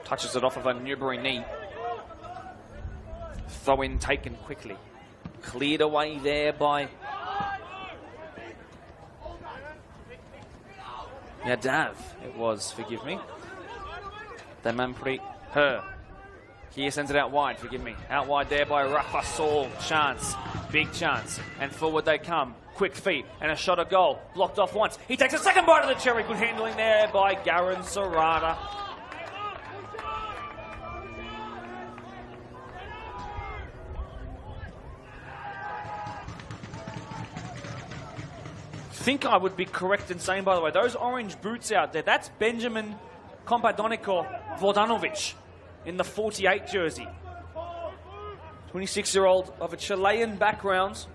touches it off of a Newbury knee. Throw in taken quickly. Cleared away there by Yadav. It was, forgive me. Damanpreet Her. Here sends it out wide, forgive me. Out wide there by Rafa Saul. Chance. Big chance. And forward they come. Quick feet. And a shot at goal. Blocked off once. He takes a second bite of the cherry. Good handling there by Garen Serrata. I think I would be correct in saying, by the way, those orange boots out there, that's Benjamin Kompadoniko Vodanovic in the 48 jersey. 26-year-old of a Chilean background.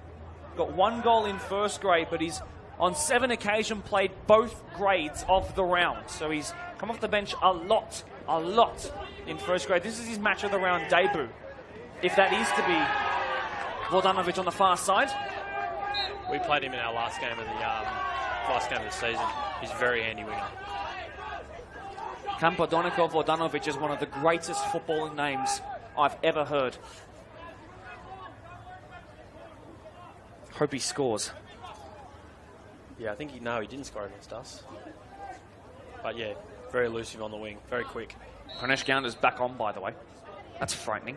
Got 1 goal in first grade, but he's on 7 occasions played both grades of the round. So he's come off the bench a lot in first grade. This is his match of the round debut. If that is to be Vodanovic on the far side. We played him in our last game of the season. He's a very handy winger. Kompadoniko Vodanovic is one of the greatest footballing names I've ever heard. Hope he scores. Yeah, I think he didn't score against us. But yeah, very elusive on the wing, very quick. Pranesh Gounder's back on, by the way. That's frightening.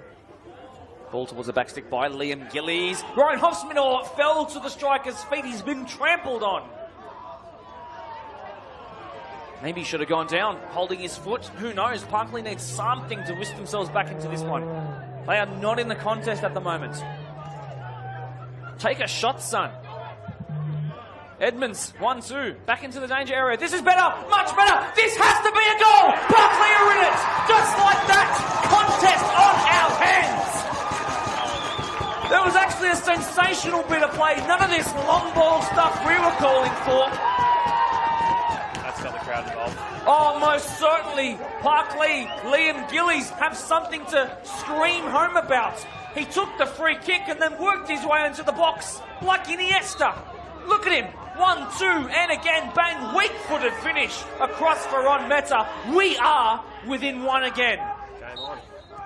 Ball towards the backstick by Liam Gillies. Ryan Hofsmanor fell to the striker's feet. He's been trampled on. Maybe he should have gone down, holding his foot. Who knows? Parklea needs something to whisk themselves back into this one. They are not in the contest at the moment. Take a shot, son. Edmonds, 1-2, back into the danger area. This is better, much better. This has to be a goal. Parklea are in it, just like that. Contest on our hands. There was actually a sensational bit of play. None of this long ball stuff we were calling for. That's got the crowd involved. Oh, most certainly. Parklea, Liam Gillies have something to scream home about. He took the free kick and then worked his way into the box like Iniesta. Look at him. 1-2, and again, bang, weak-footed finish across for Ron Meta. We are within one again. Game on.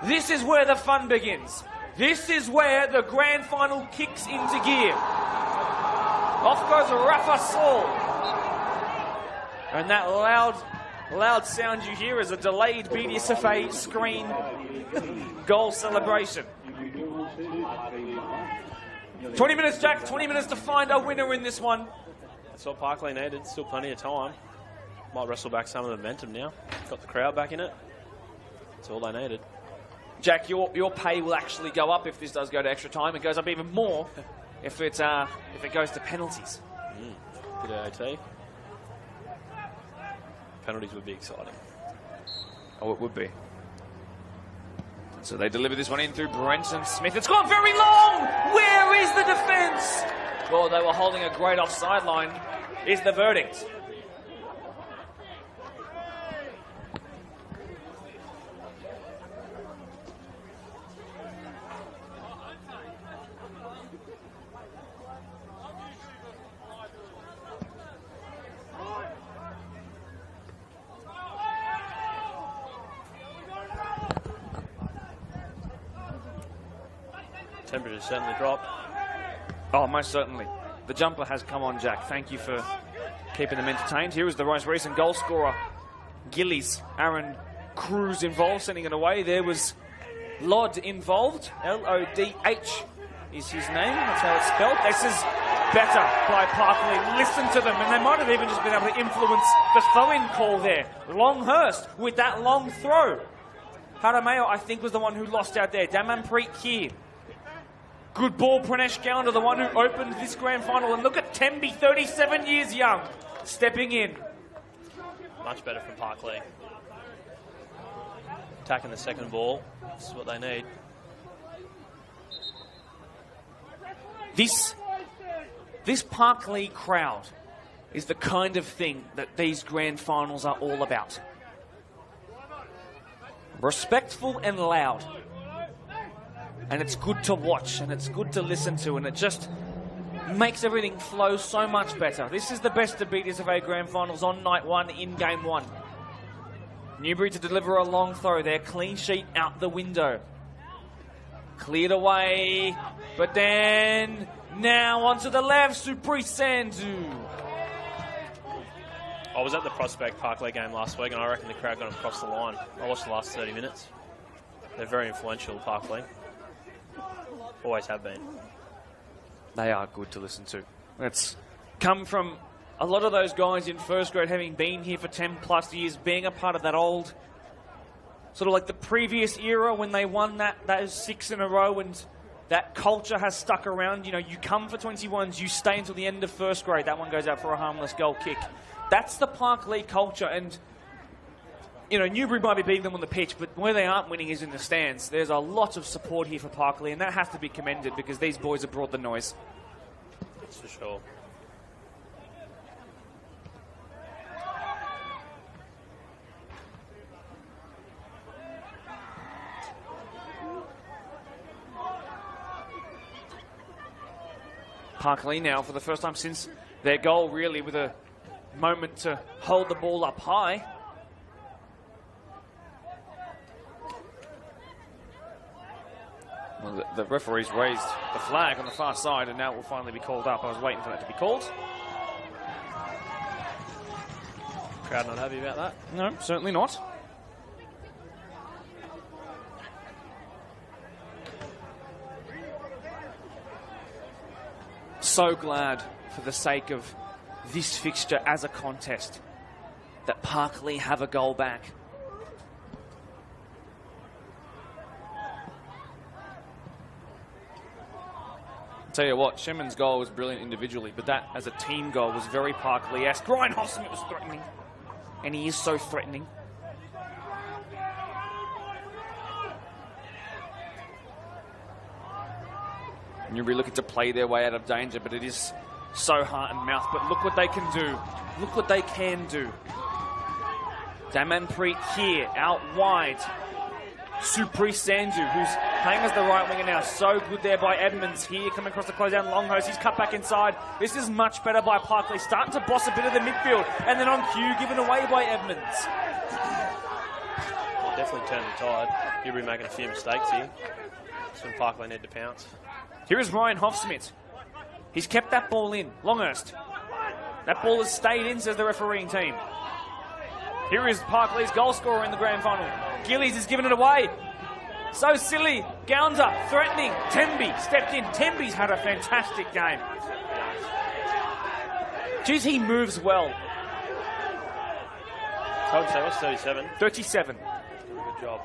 This is where the fun begins. This is where the grand final kicks into gear. Off goes Rafa Saul. And that loud sound you hear is a delayed BDSFA screen goal celebration. 20 minutes, Jack. 20 minutes to find a winner in this one. That's what Parklea needed. Still plenty of time. Might wrestle back some of the momentum now. Got the crowd back in it. That's all they needed. Jack, your pay will actually go up if this does go to extra time. It goes up even more if it goes to penalties. Bit of OT. Penalties would be exciting. Oh, it would be. So they deliver this one in through Brenton Smith. It's gone very long! Where is the defence? Well, they were holding a great offside line, is the verdict. Temperatures certainly dropped. Oh, most certainly. The jumper has come on, Jack. Thank you for keeping them entertained. Here is the most recent goal scorer, Gillies. Aaron Cruz involved, sending it away. There was Lodh involved. L-O-D-H is his name. That's how it's spelled. This is better by Parklea. Listen to them. And they might have even just been able to influence the throw-in call there. Longhurst with that long throw. Harameo, I think, was the one who lost out there. Damanpreet here. Good ball, Pranesh Gounder, the one who opened this grand final. And look at Temby, 37 years young, stepping in. Much better from Parklea. Attacking the second ball. This is what they need. This Parklea crowd is the kind of thing that these grand finals are all about. Respectful and loud. And it's good to watch, and it's good to listen to, and it just makes everything flow so much better. This is the best of BDSFA Grand Finals on night one in game one. Newbury to deliver a long throw there. Clean sheet out the window. Cleared away, but then now onto the left, Supri Sandhu. I was at the Prospect Parklea game last week, and I reckon the crowd got across the line. I watched the last 30 minutes. They're very influential, Parklea. Always have been. They are good to listen to. It's come from a lot of those guys in first grade having been here for 10 plus years, being a part of that old, sort of like the previous era when they won those 6 in a row, and that culture has stuck around. You know, you come for 21s, you stay until the end of first grade. That one goes out for a harmless goal kick. That's the Parklea culture, and you know, Newbury might be beating them on the pitch, but where they aren't winning is in the stands. There's a lot of support here for Parklea, and that has to be commended because these boys have brought the noise. That's for sure. Parklea now, for the first time since their goal, really, with a moment to hold the ball up high. Well, the referee's raised the flag on the far side, and now it will finally be called up. I was waiting for that to be called. Crowd not happy about that? No, certainly not. So glad, for the sake of this fixture as a contest, that Parklea have a goal back. Tell you what, Shemin's goal was brilliant individually, but that as a team goal was very Parklea-esque. Ryan Hoffman was threatening, and he is so threatening. Newbury looking to play their way out of danger, but it is so heart and mouth. But look what they can do. Look what they can do. Damanpreet here, out wide. Supri Sandhu, who's playing as the right winger now. So good there by Edmonds here, coming across the close down Longhurst. He's cut back inside. This is much better by Parklea, starting to boss a bit of the midfield. And then on cue, given away by Edmonds. Well, definitely turn the tide. Newbury making a few mistakes here. That's when Parklea need to pounce. Here is Ryan Hoffsmith. He's kept that ball in. Longhurst. That ball has stayed in, says the refereeing team. Here is Parklea's goal scorer in the grand final. Gillies is giving it away. So silly. Gounder threatening. Temby stepped in. Temby's had a fantastic game. Geez, he moves well. I would say, what's 37? 37. Good job.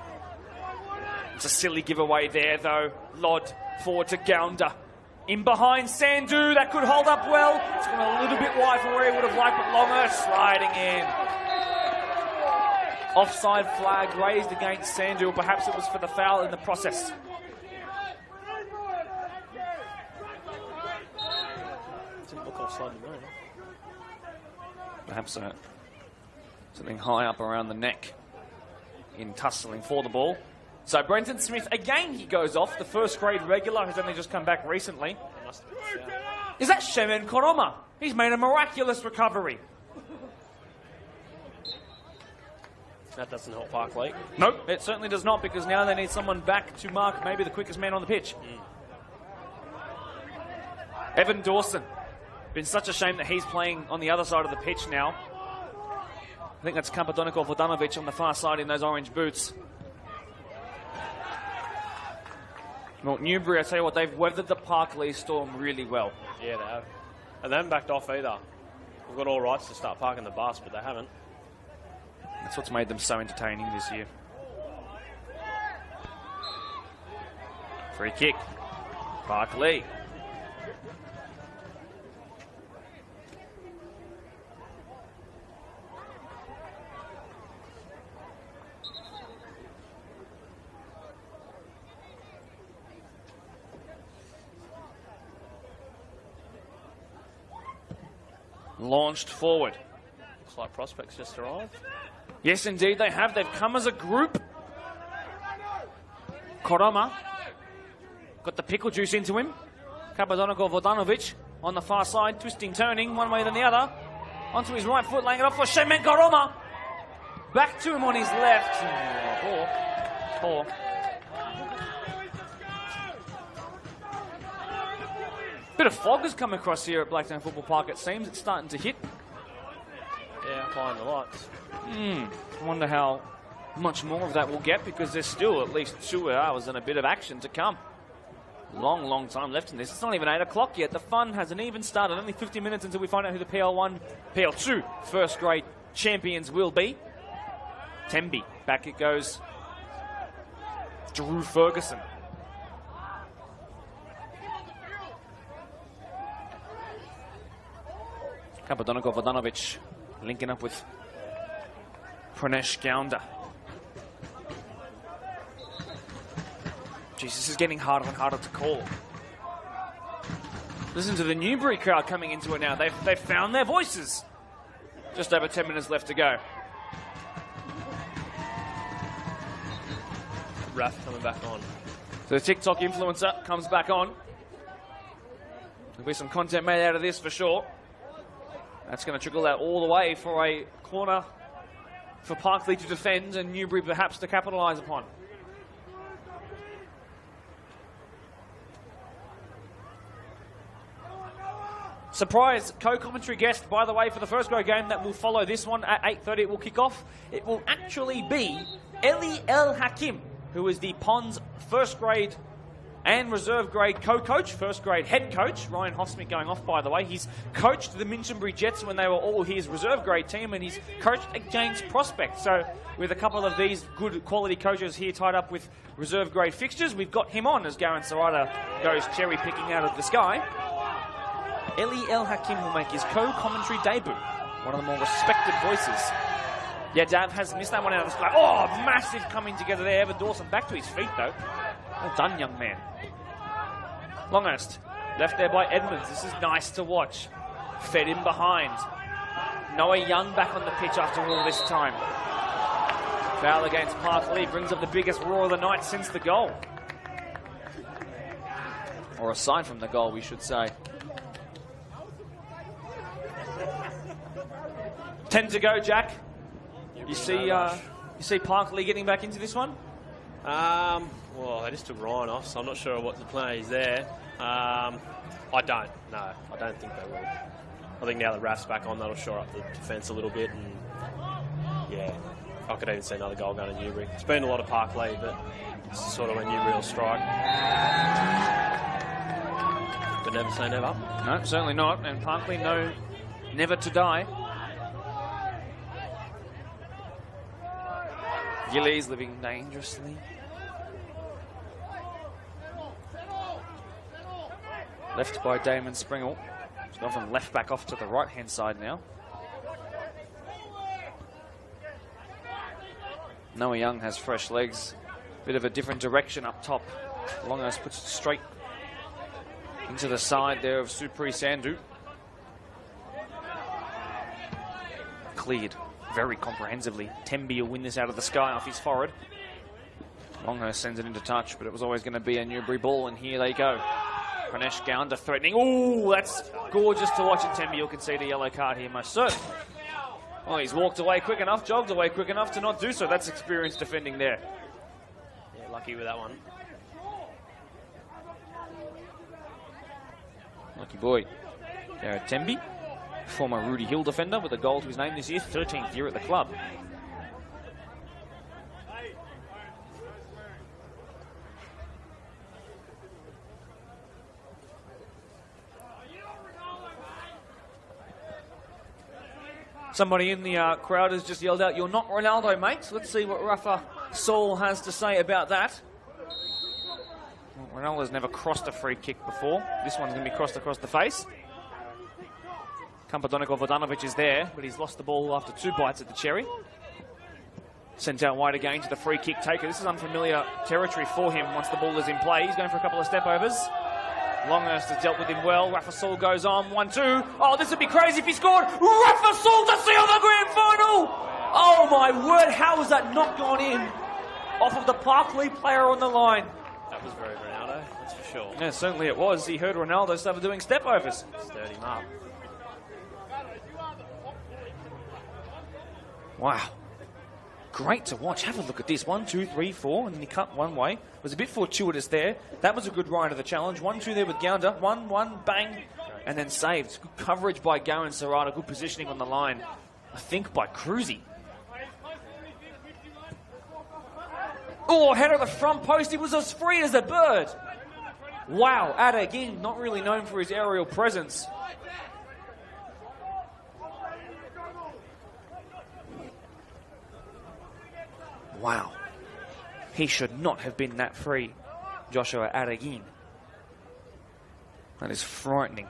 It's a silly giveaway there, though. Lod forward to Gounder. In behind Sandhu. That could hold up well. It's gone a little bit wide from where he would have liked, but Longhurst sliding in. Offside flag raised against Sandhu. Perhaps it was for the foul in the process. Didn't look offside to me. Perhaps something high up around the neck in tussling for the ball. So Brenton Smith, again he goes off. The first grade regular has only just come back recently. Is that Shemin Koroma? He's made a miraculous recovery. That doesn't help Parklea. Nope, it certainly does not, because now they need someone back to mark maybe the quickest man on the pitch. Evan Dawson. Been such a shame that he's playing on the other side of the pitch now. I think that's Kampadonikov Vodanovic on the far side in those orange boots. Well, Newbury, I tell you what, they've weathered the Parklea storm really well. Yeah, they have. And they haven't backed off either. We've got all rights to start parking the bus, but they haven't. That's what's made them so entertaining this year. Free kick. Parklea. Launched forward. Looks like prospects just arrived. Yes, indeed, they have. They've come as a group. Koroma got the pickle juice into him. Kapadonikov Vodanovic on the far side, twisting, turning, one way than the other. Onto his right foot, laying it off for Shemin Koroma. Back to him on his left. Poor. Bit of fog has come across here at Blacktown Football Park, it seems. It's starting to hit. Yeah, applying the lights. I wonder how much more of that we'll get, because there's still at least 2 hours and a bit of action to come. Long time left in this. It's not even 8 o'clock yet. The fun hasn't even started. Only 50 minutes until we find out who the PL2 first grade champions will be. Temby. Back it goes. Drew Ferguson. Kapadonikov Vodanovic linking up with Pranesh Gounder. Jeez, this is getting harder and harder to call. Listen to the Newbury crowd coming into it now. They've found their voices. Just over 10 minutes left to go. Raf coming back on. So the TikTok influencer comes back on. There'll be some content made out of this for sure. That's going to trickle out all the way for a corner for Parklea to defend and Newbury perhaps to capitalise upon. Surprise co-commentary guest, by the way, for the first grade game that will follow this one at 8:30. It will kick off. It will actually be Eli El Hakim, who is the Pons first grade and reserve grade co-coach, first grade head coach. Ryan Hoffsmith going off, by the way. He's coached the Minchinbury Jets when they were all his reserve grade team, and he's coached against Prospect. So with a couple of these good quality coaches here tied up with reserve grade fixtures, we've got him on as Garen Serrata goes cherry picking out of the sky. Eli El Hakim will make his co-commentary debut. One of the more respected voices. Yeah, Dav has missed that one out of the sky. Oh, massive coming together there. Evan Dawson back to his feet, though. Well done, young man. Longhurst, left there by Edmonds. This is nice to watch. Fed in behind. Noah Young back on the pitch after all this time. Foul against Parklea brings up the biggest roar of the night since the goal. Or aside from the goal, we should say. 10 to go, Jack. You see Parklea getting back into this one? Well, they just took Ryan off, so I'm not sure what the plan is there. I don't think they will. I think now the Raf's back on, that'll shore up the defence a little bit, and yeah, I could even see another goal going to Newbury. It's been a lot of Parklea, but it's sort of when Newbury will strike. But never say never. No, certainly not, and Parklea know never to die. Gillies living dangerously. Left by Damon Springle. He's gone from left back off to the right-hand side now. Noah Young has fresh legs. Bit of a different direction up top. Longhurst puts it straight into the side there of Supri Sandhu. Cleared very comprehensively. Temby will win this out of the sky off his forehead. Longhurst sends it into touch, but it was always going to be a Newbury ball, and here they go. Pranesh Gounder threatening. Ooh, that's gorgeous to watch, and Temby will concede a yellow card here, most certainly. Well, he's walked away quick enough, jogged away quick enough to not do so. That's experienced defending there. Yeah, lucky with that one. Lucky boy. Garrett Temby, former Rudy Hill defender with a goal to his name this year, 13th year at the club. Somebody in the crowd has just yelled out, "You're not Ronaldo, mate." Let's see what Rafa Saul has to say about that. Well, Ronaldo's never crossed a free kick before. This one's going to be crossed across the face. Kampadoniko Vodanovic is there, but he's lost the ball after 2 bites at the cherry. Sent out wide again to the free kick taker. This is unfamiliar territory for him once the ball is in play. He's going for a couple of step overs. Longhurst has dealt with him well. Rafa Saul goes on, 1-2. Oh, this would be crazy if he scored. Rafa Saul to seal the grand final. Oh my word, how has that not gone in off of the Parklea player on the line? That was very Ronaldo, that's for sure. Yeah, certainly it was. He heard Ronaldo started doing step overs. Stirred him up. Wow. Great to watch. Have a look at this. 1, 2, 3, 4, and then he cut one way. It was a bit fortuitous there. That was a good ride of the challenge. 1-2 there with Gounder. 1-1, bang, and then saved. Good coverage by Garen Serrata. Good positioning on the line, I think, by Cruzy. Oh, header at the front post. He was as free as a bird. Wow, Adagin, not really known for his aerial presence. Wow. He should not have been that free, Joshua Adagin. That is frightening.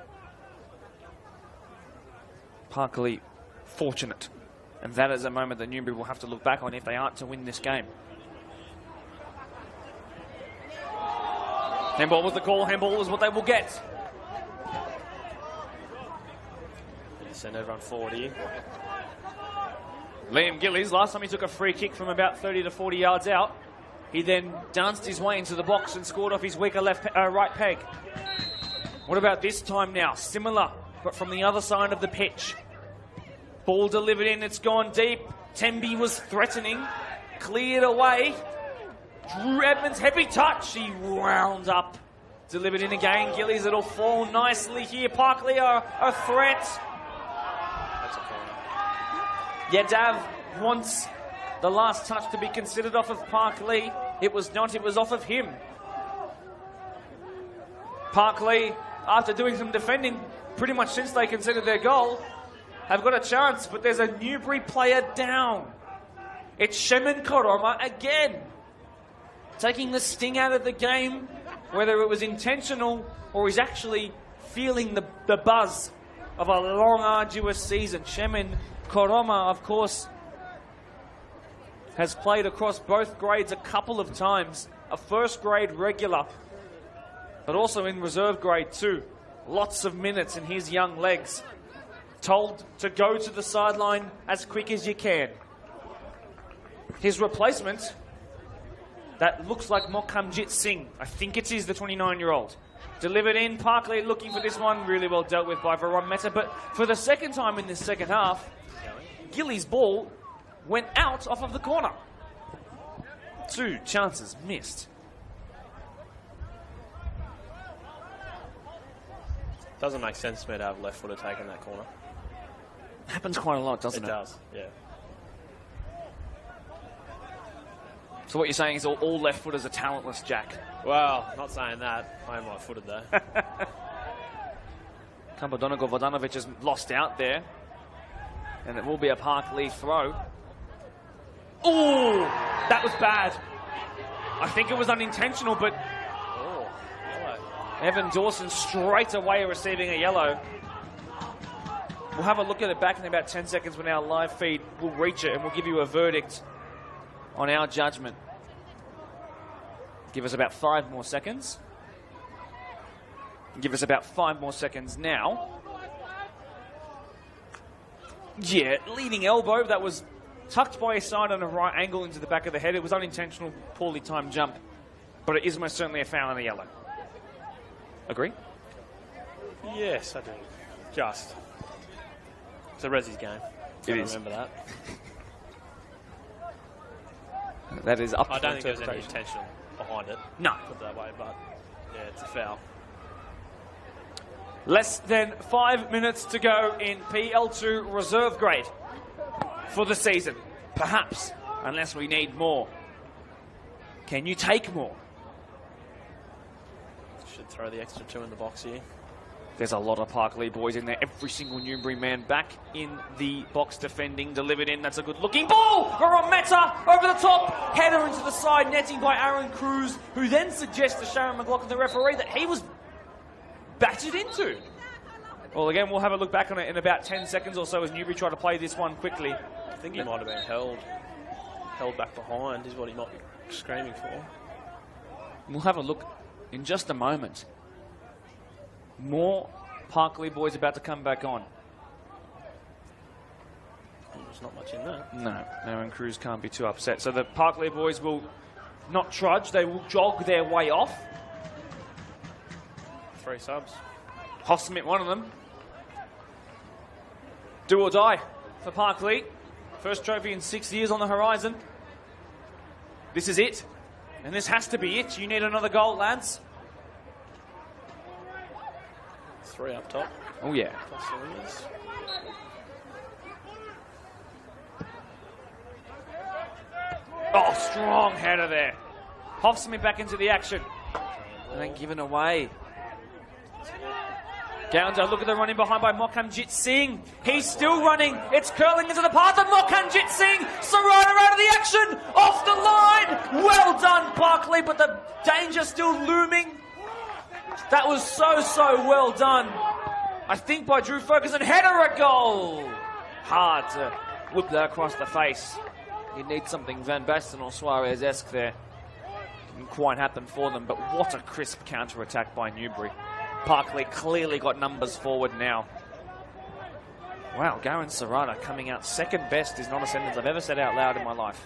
Parklea fortunate. And that is a moment that Newbury will have to look back on if they aren't to win this game. Handball was the call. Handball is what they will get. Send everyone forward here. Liam Gillies, last time he took a free kick from about 30 to 40 yards out. He then danced his way into the box and scored off his weaker right peg. What about this time now? Similar, but from the other side of the pitch. Ball delivered in, it's gone deep. Temby was threatening, cleared away. Drew Edmonds, heavy touch. He wound up Delivered in again. Gillies, it'll fall nicely here. Parklea are a threat. That's a corner. Yadav wants the last touch to be considered off of Parklea. It was not, it was off of him. Parklea, after doing some defending pretty much since they conceded their goal, have got a chance, but there's a Newbury player down. It's Shemin Koroma again, taking the sting out of the game, whether it was intentional or he's actually feeling the buzz of a long, arduous season. Shemin Koroma, of course, has played across both grades a couple of times. A first grade regular, but also in reserve grade too. Lots of minutes in his young legs. Told to go to the sideline as quick as you can. His replacement, that looks like Mokamjit Singh. I think it is the 29-year-old. Delivered in, Parklea looking for this one. Really well dealt with by Varun Mehta. But for the second time in this second half, Gillies' ball went out off of the corner. 2 chances missed. Doesn't make sense for me to have left footer taking that corner. Happens quite a lot, doesn't it? It does, yeah. So what you're saying is all left footers are talentless, Jack? Well, not saying that. I am right-footed though. Kambodonegal Vodanovic has lost out there. And it will be a Parklea throw. Ooh, that was bad. I think it was unintentional, but Oh, yellow. Evan Dawson straight away receiving a yellow. We'll have a look at it back in about 10 seconds when our live feed will reach it, and we'll give you a verdict on our judgment. Give us about 5 more seconds. Give us about 5 more seconds now. Yeah, leading elbow. That was tucked by his side on a right angle into the back of the head. It was unintentional, poorly timed jump. But it is most certainly a foul and a yellow. Agree? Yes, I do. Just. It's a Resi's game. It is. Remember that. That is up I for don't think there was any interpretation. intention behind it. No. Put it that way, but yeah, it's a foul. Less than 5 minutes to go in PL2 reserve grade for the season. Perhaps, unless we need more. Can you take more? Should throw the extra 2 in the box here. There's a lot of Parklea boys in there. Every single Newbury man back in the box defending. Delivered in. That's a good looking ball. Varun Mehta over the top. Header into the side. Netting by Aaron Cruz, who then suggests to Sharon McLaughlin, the referee, that he was battered into. Well, again, we'll have a look back on it in about 10 seconds or so as Newbury try to play this one quickly. I think he might have been held back behind is what he might be screaming for. We'll have a look in just a moment. More Parklea boys about to come back on. There's not much in that. No, Aaron Cruz can't be too upset. So the Parklea boys will not trudge, they will jog their way off. 3 subs. Hossmit, one of them. Do or die for Parklea. First trophy in 6 years on the horizon. This is it. And this has to be it. You need another goal, lads. 3 up top. Oh, yeah. Plus the wingers. Oh, strong header there. Hoffsmith back into the action. And then given away. Gounder, look at the running behind by Mokamjit Singh. He's still running. It's curling into the path of Mokamjit Singh. Sarada out of the action. Off the line. Well done, Parklea, but the danger still looming. That was so well done. I think by Drew Ferguson. Header, a goal. Hard to whip that across the face. You need something Van Basten or Suarez-esque there. Didn't quite happen for them, but what a crisp counter-attack by Newbury. Parklea clearly got numbers forward now. Wow, Garen Serrata coming out second best is not a sentence I've ever said out loud in my life.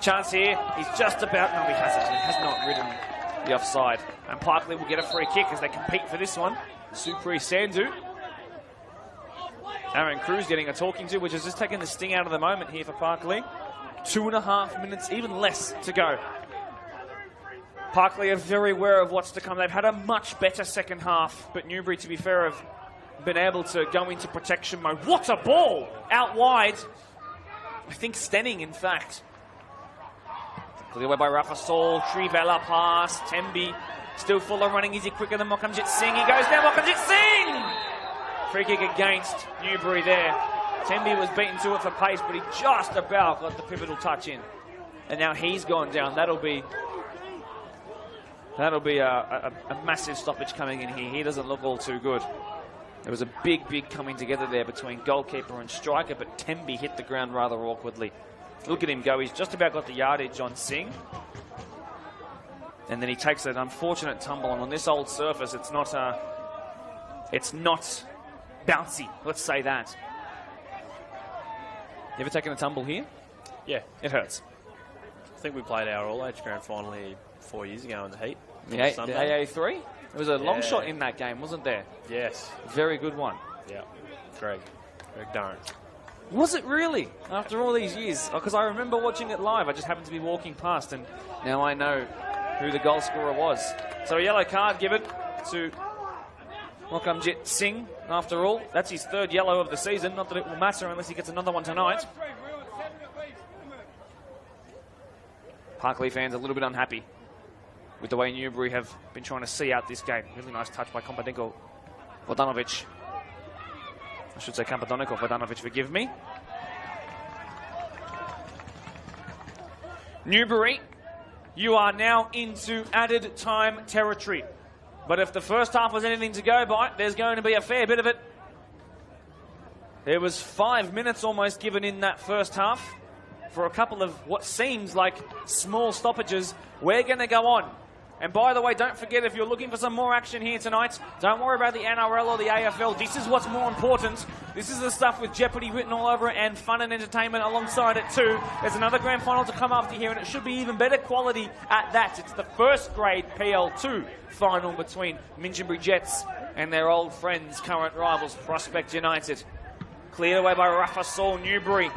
Chance here. He's just about... No, he hasn't. He has not ridden the offside. And Parklea will get a free kick as they compete for this one. Supri Sandhu. Aaron Cruz getting a talking to, which has just taken the sting out of the moment here for Parklea. 2.5 minutes, even less to go. Parklea are very aware of what's to come. They've had a much better second half, but Newbury, to be fair, have been able to go into protection mode. What a ball! Out wide. I think Stenning, in fact. Cleared away by Rafa Saul. Trivella pass. Tembi still full of running. Is he quicker than Mokamjit Singh? He goes down. Mokamjit Singh! Free kick against Newbury there. Tembi was beaten to it for pace, but he just about got the pivotal touch in. And now he's gone down. That'll be a massive stoppage coming in here. He doesn't look all too good. There was a big coming together there between goalkeeper and striker, but Tembi hit the ground rather awkwardly. Look at him go. He's just about got the yardage on Singh. And then he takes an unfortunate tumble. And on this old surface, it's not bouncy. Let's say that. You ever taken a tumble here? Yeah. It hurts. I think we played our all-age grand final here 4 years ago in the heat. The AA3? There was a long shot in that game, wasn't there? Yes. Very good one. Yeah. Greg Durrant. Was it really? After all these years? Because I remember watching it live. I just happened to be walking past, and now I know who the goal scorer was. So a yellow card given to Mokamjit Singh. After all, that's his third yellow of the season. Not that it will matter unless he gets another one tonight. Parklea fans a little bit unhappy with the way Newbury have been trying to see out this game. Really nice touch by Kompanenko Vodanovic. I should say Kompanenko Vodanovic, forgive me. Newbury, you are now into added time territory. But if the first half was anything to go by, there's going to be a fair bit of it. There was 5 minutes almost given in that first half for a couple of what seems like small stoppages. We're going to go on. And by the way, don't forget, if you're looking for some more action here tonight, don't worry about the NRL or the AFL. This is what's more important. This is the stuff with Jeopardy written all over it and fun and entertainment alongside it too. There's another grand final to come after here, and it should be even better quality at that. It's the first grade PL2 final between Minchinbury Jets and their old friends, current rivals, Prospect United. Cleared away by Rafa Saul. Newbury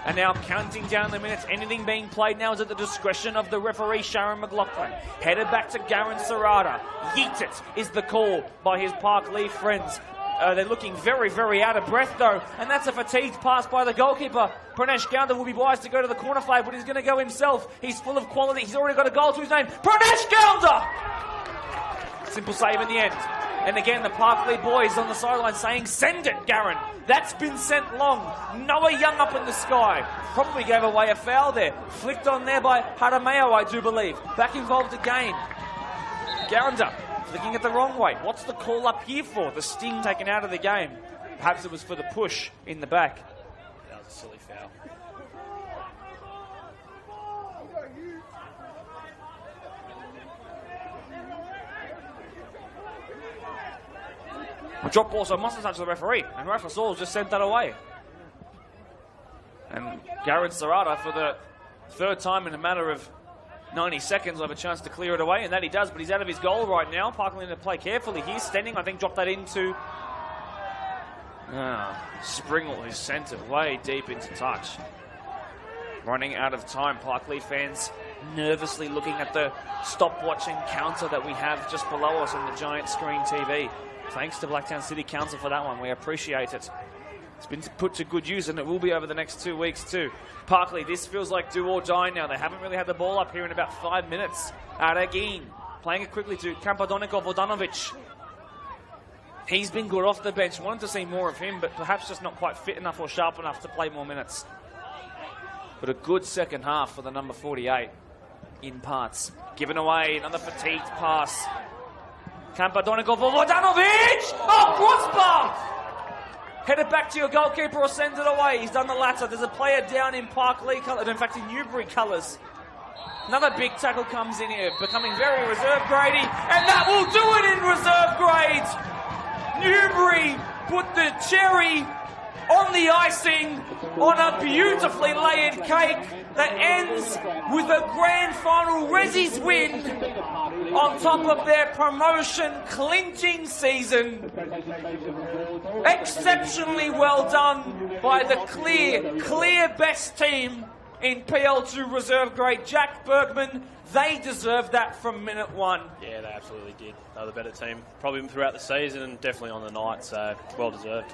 are now counting down the minutes. Anything being played now is at the discretion of the referee, Sharon McLaughlin. Headed back to Garen Serrata. Yeet it is the call by his Parklea friends. They're looking very out of breath though, and that's a fatigued pass by the goalkeeper. Pranesh Gaunda will be wise to go to the corner flag, but he's going to go himself. He's full of quality. He's already got a goal to his name. Pranesh Gaunda! Simple save in the end. And again, the Parklea boys on the sideline saying, send it, Garen. That's been sent long. Noah Young up in the sky. Probably gave away a foul there. Flicked on there by Harameo, I do believe. Back involved again. Garanda flicking it the wrong way. What's the call up here for? The sting taken out of the game. Perhaps it was for the push in the back. That was a silly foul. A drop ball, so must have touched the referee. And Rafa Saul just sent that away. And Garrett Serrata, for the third time in a matter of 90 seconds, will have a chance to clear it away, and that he does, but he's out of his goal right now. Parkland to play carefully here. Stenning, I think, dropped that into... Springle, who sent it way deep into touch. Running out of time. Parklea fans nervously looking at the stopwatch and counter that we have just below us on the giant screen TV. Thanks to Blacktown City Council for that one. We appreciate it. It's been put to good use, and it will be over the next 2 weeks too. Parklea, this feels like do or die now. They haven't really had the ball up here in about 5 minutes. Aragin playing it quickly to Kompanenko Vodanovic. He's been good off the bench. Wanted to see more of him, but perhaps just not quite fit enough or sharp enough to play more minutes. But a good second half for the number 48 in parts. Given away, another fatigued pass. Kompanenko for Vodanovic! Oh, crossbar! Head it back to your goalkeeper or send it away. He's done the latter. There's a player down in Parklea colours, in fact in Newbury colours. Another big tackle comes in here, becoming very reserve grade, and that will do it in reserve grade. Newbury put the cherry on the icing on a beautifully layered cake that ends with a grand final Rezzies win on top of their promotion clinching season. Exceptionally well done by the clear best team in PL2 reserve grade. Jack Bergman, they deserved that from minute one. Yeah, they absolutely did. They were the better team, probably throughout the season and definitely on the night, so well deserved.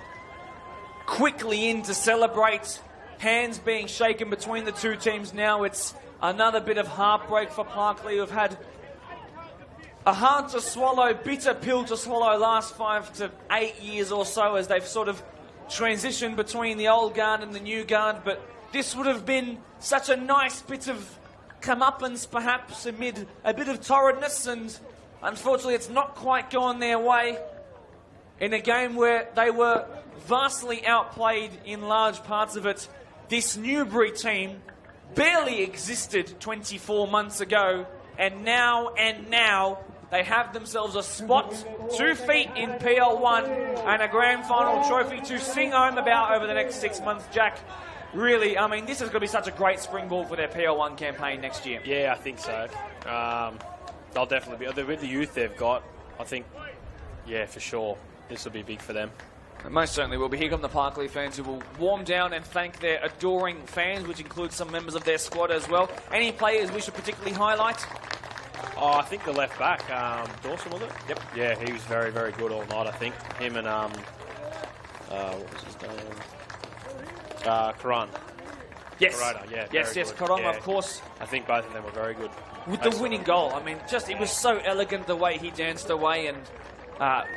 Quickly in to celebrate, hands being shaken between the two teams now. It's another bit of heartbreak for Parklea, who've had a hard to swallow, bitter pill to swallow last 5 to 8 years or so as they've sort of transitioned between the old guard and the new guard. But this would have been such a nice bit of comeuppance, perhaps, amid a bit of torridness, and unfortunately it's not quite gone their way in a game where they were vastly outplayed in large parts of it. This Newbury team barely existed 24 months ago, and now they have themselves a spot, 2 feet in PL1 and a grand final trophy to sing home about over the next 6 months. Jack, really, I mean, this is going to be such a great springboard for their PL1 campaign next year. Yeah, I think so. They'll definitely be, with the youth they've got, I think, yeah, for sure, this will be big for them. It most certainly will be. Here come the Parklea fans who will warm down and thank their adoring fans, which includes some members of their squad as well. Any players we should particularly highlight? Oh, I think the left back, Dawson, was it? Yep. Yeah, he was very, very good all night, I think. Him and, what was his name? Karan. Yes. Corona, yeah. Yes, Karan, of course. I think both of them were very good. With the winning goal, I mean, just it was so elegant the way he danced away and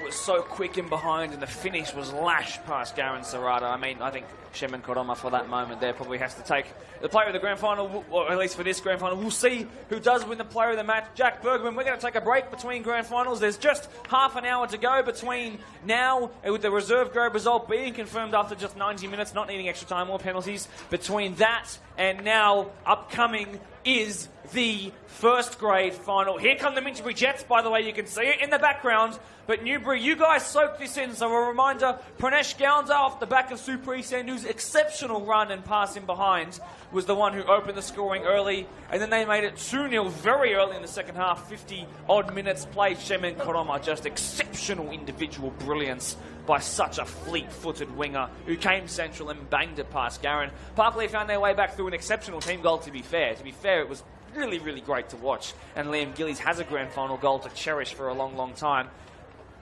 was so quick in behind, and the finish was lashed past Garen Serrata. I mean, I think Shemin Koroma for that moment there probably has to take the player of the grand final, or at least for this grand final. We'll see who does win the player of the match. Jack Bergman, we're going to take a break between grand finals. There's just half an hour to go between now, with the reserve grade result being confirmed after just 90 minutes, not needing extra time or penalties. Between that and now, upcoming is the first grade final. Here come the Newbury Jets, by the way, you can see it in the background. But Newbury, you guys soaked this in, so a reminder, Pranesh Gaunda off the back of Supri Sandhu's exceptional run and pass in behind was the one who opened the scoring early, and then they made it 2-0 very early in the second half, 50-odd minutes played. Shemin Koroma, just exceptional individual brilliance by such a fleet-footed winger who came central and banged it past Garen. Parklea found their way back through an exceptional team goal, to be fair. To be fair, it was really, really great to watch, and Liam Gillies has a grand final goal to cherish for a long, long time.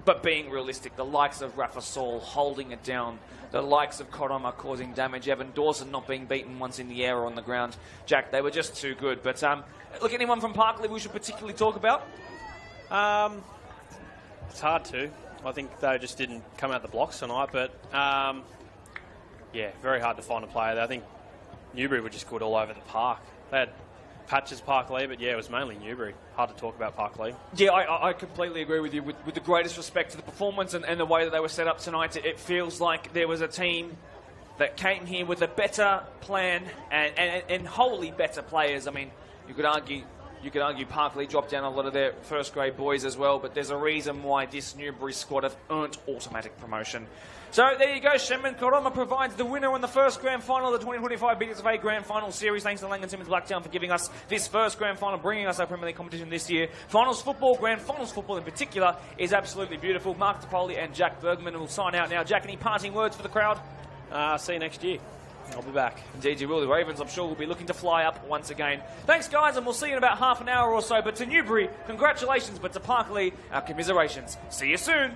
But being realistic, the likes of Rafa Saul holding it down, the likes of Koroma causing damage, Evan Dawson not being beaten once in the air or on the ground. Jack, they were just too good. But look, anyone from Parklea we should particularly talk about? It's hard to. I think they just didn't come out the blocks tonight. But, yeah, very hard to find a player. I think Newbury were just good all over the park. They had patches Parklea, but yeah, it was mainly Newbury. Hard to talk about Parklea. Yeah, I completely agree with you. With the greatest respect to the performance and the way that they were set up tonight, it feels like there was a team that came here with a better plan and wholly better players. I mean, you could argue Parklea dropped down a lot of their first grade boys as well, but there's a reason why this Newbury squad have earned automatic promotion. So there you go, Shemin Koroma provides the winner in the first grand final of the 2025 BSFA Grand Final Series. Thanks to Laing Simmons Blacktown for giving us this first grand final, bringing us our Premier League competition this year. Finals football, grand finals football in particular, is absolutely beautiful. Mark DePoli and Jack Bergman will sign out now. Jack, any parting words for the crowd? See you next year. I'll be back. Indeed you will. The Ravens, I'm sure, will be looking to fly up once again. Thanks, guys, and we'll see you in about half an hour or so. But to Newbury, congratulations, but to Parklea, our commiserations. See you soon.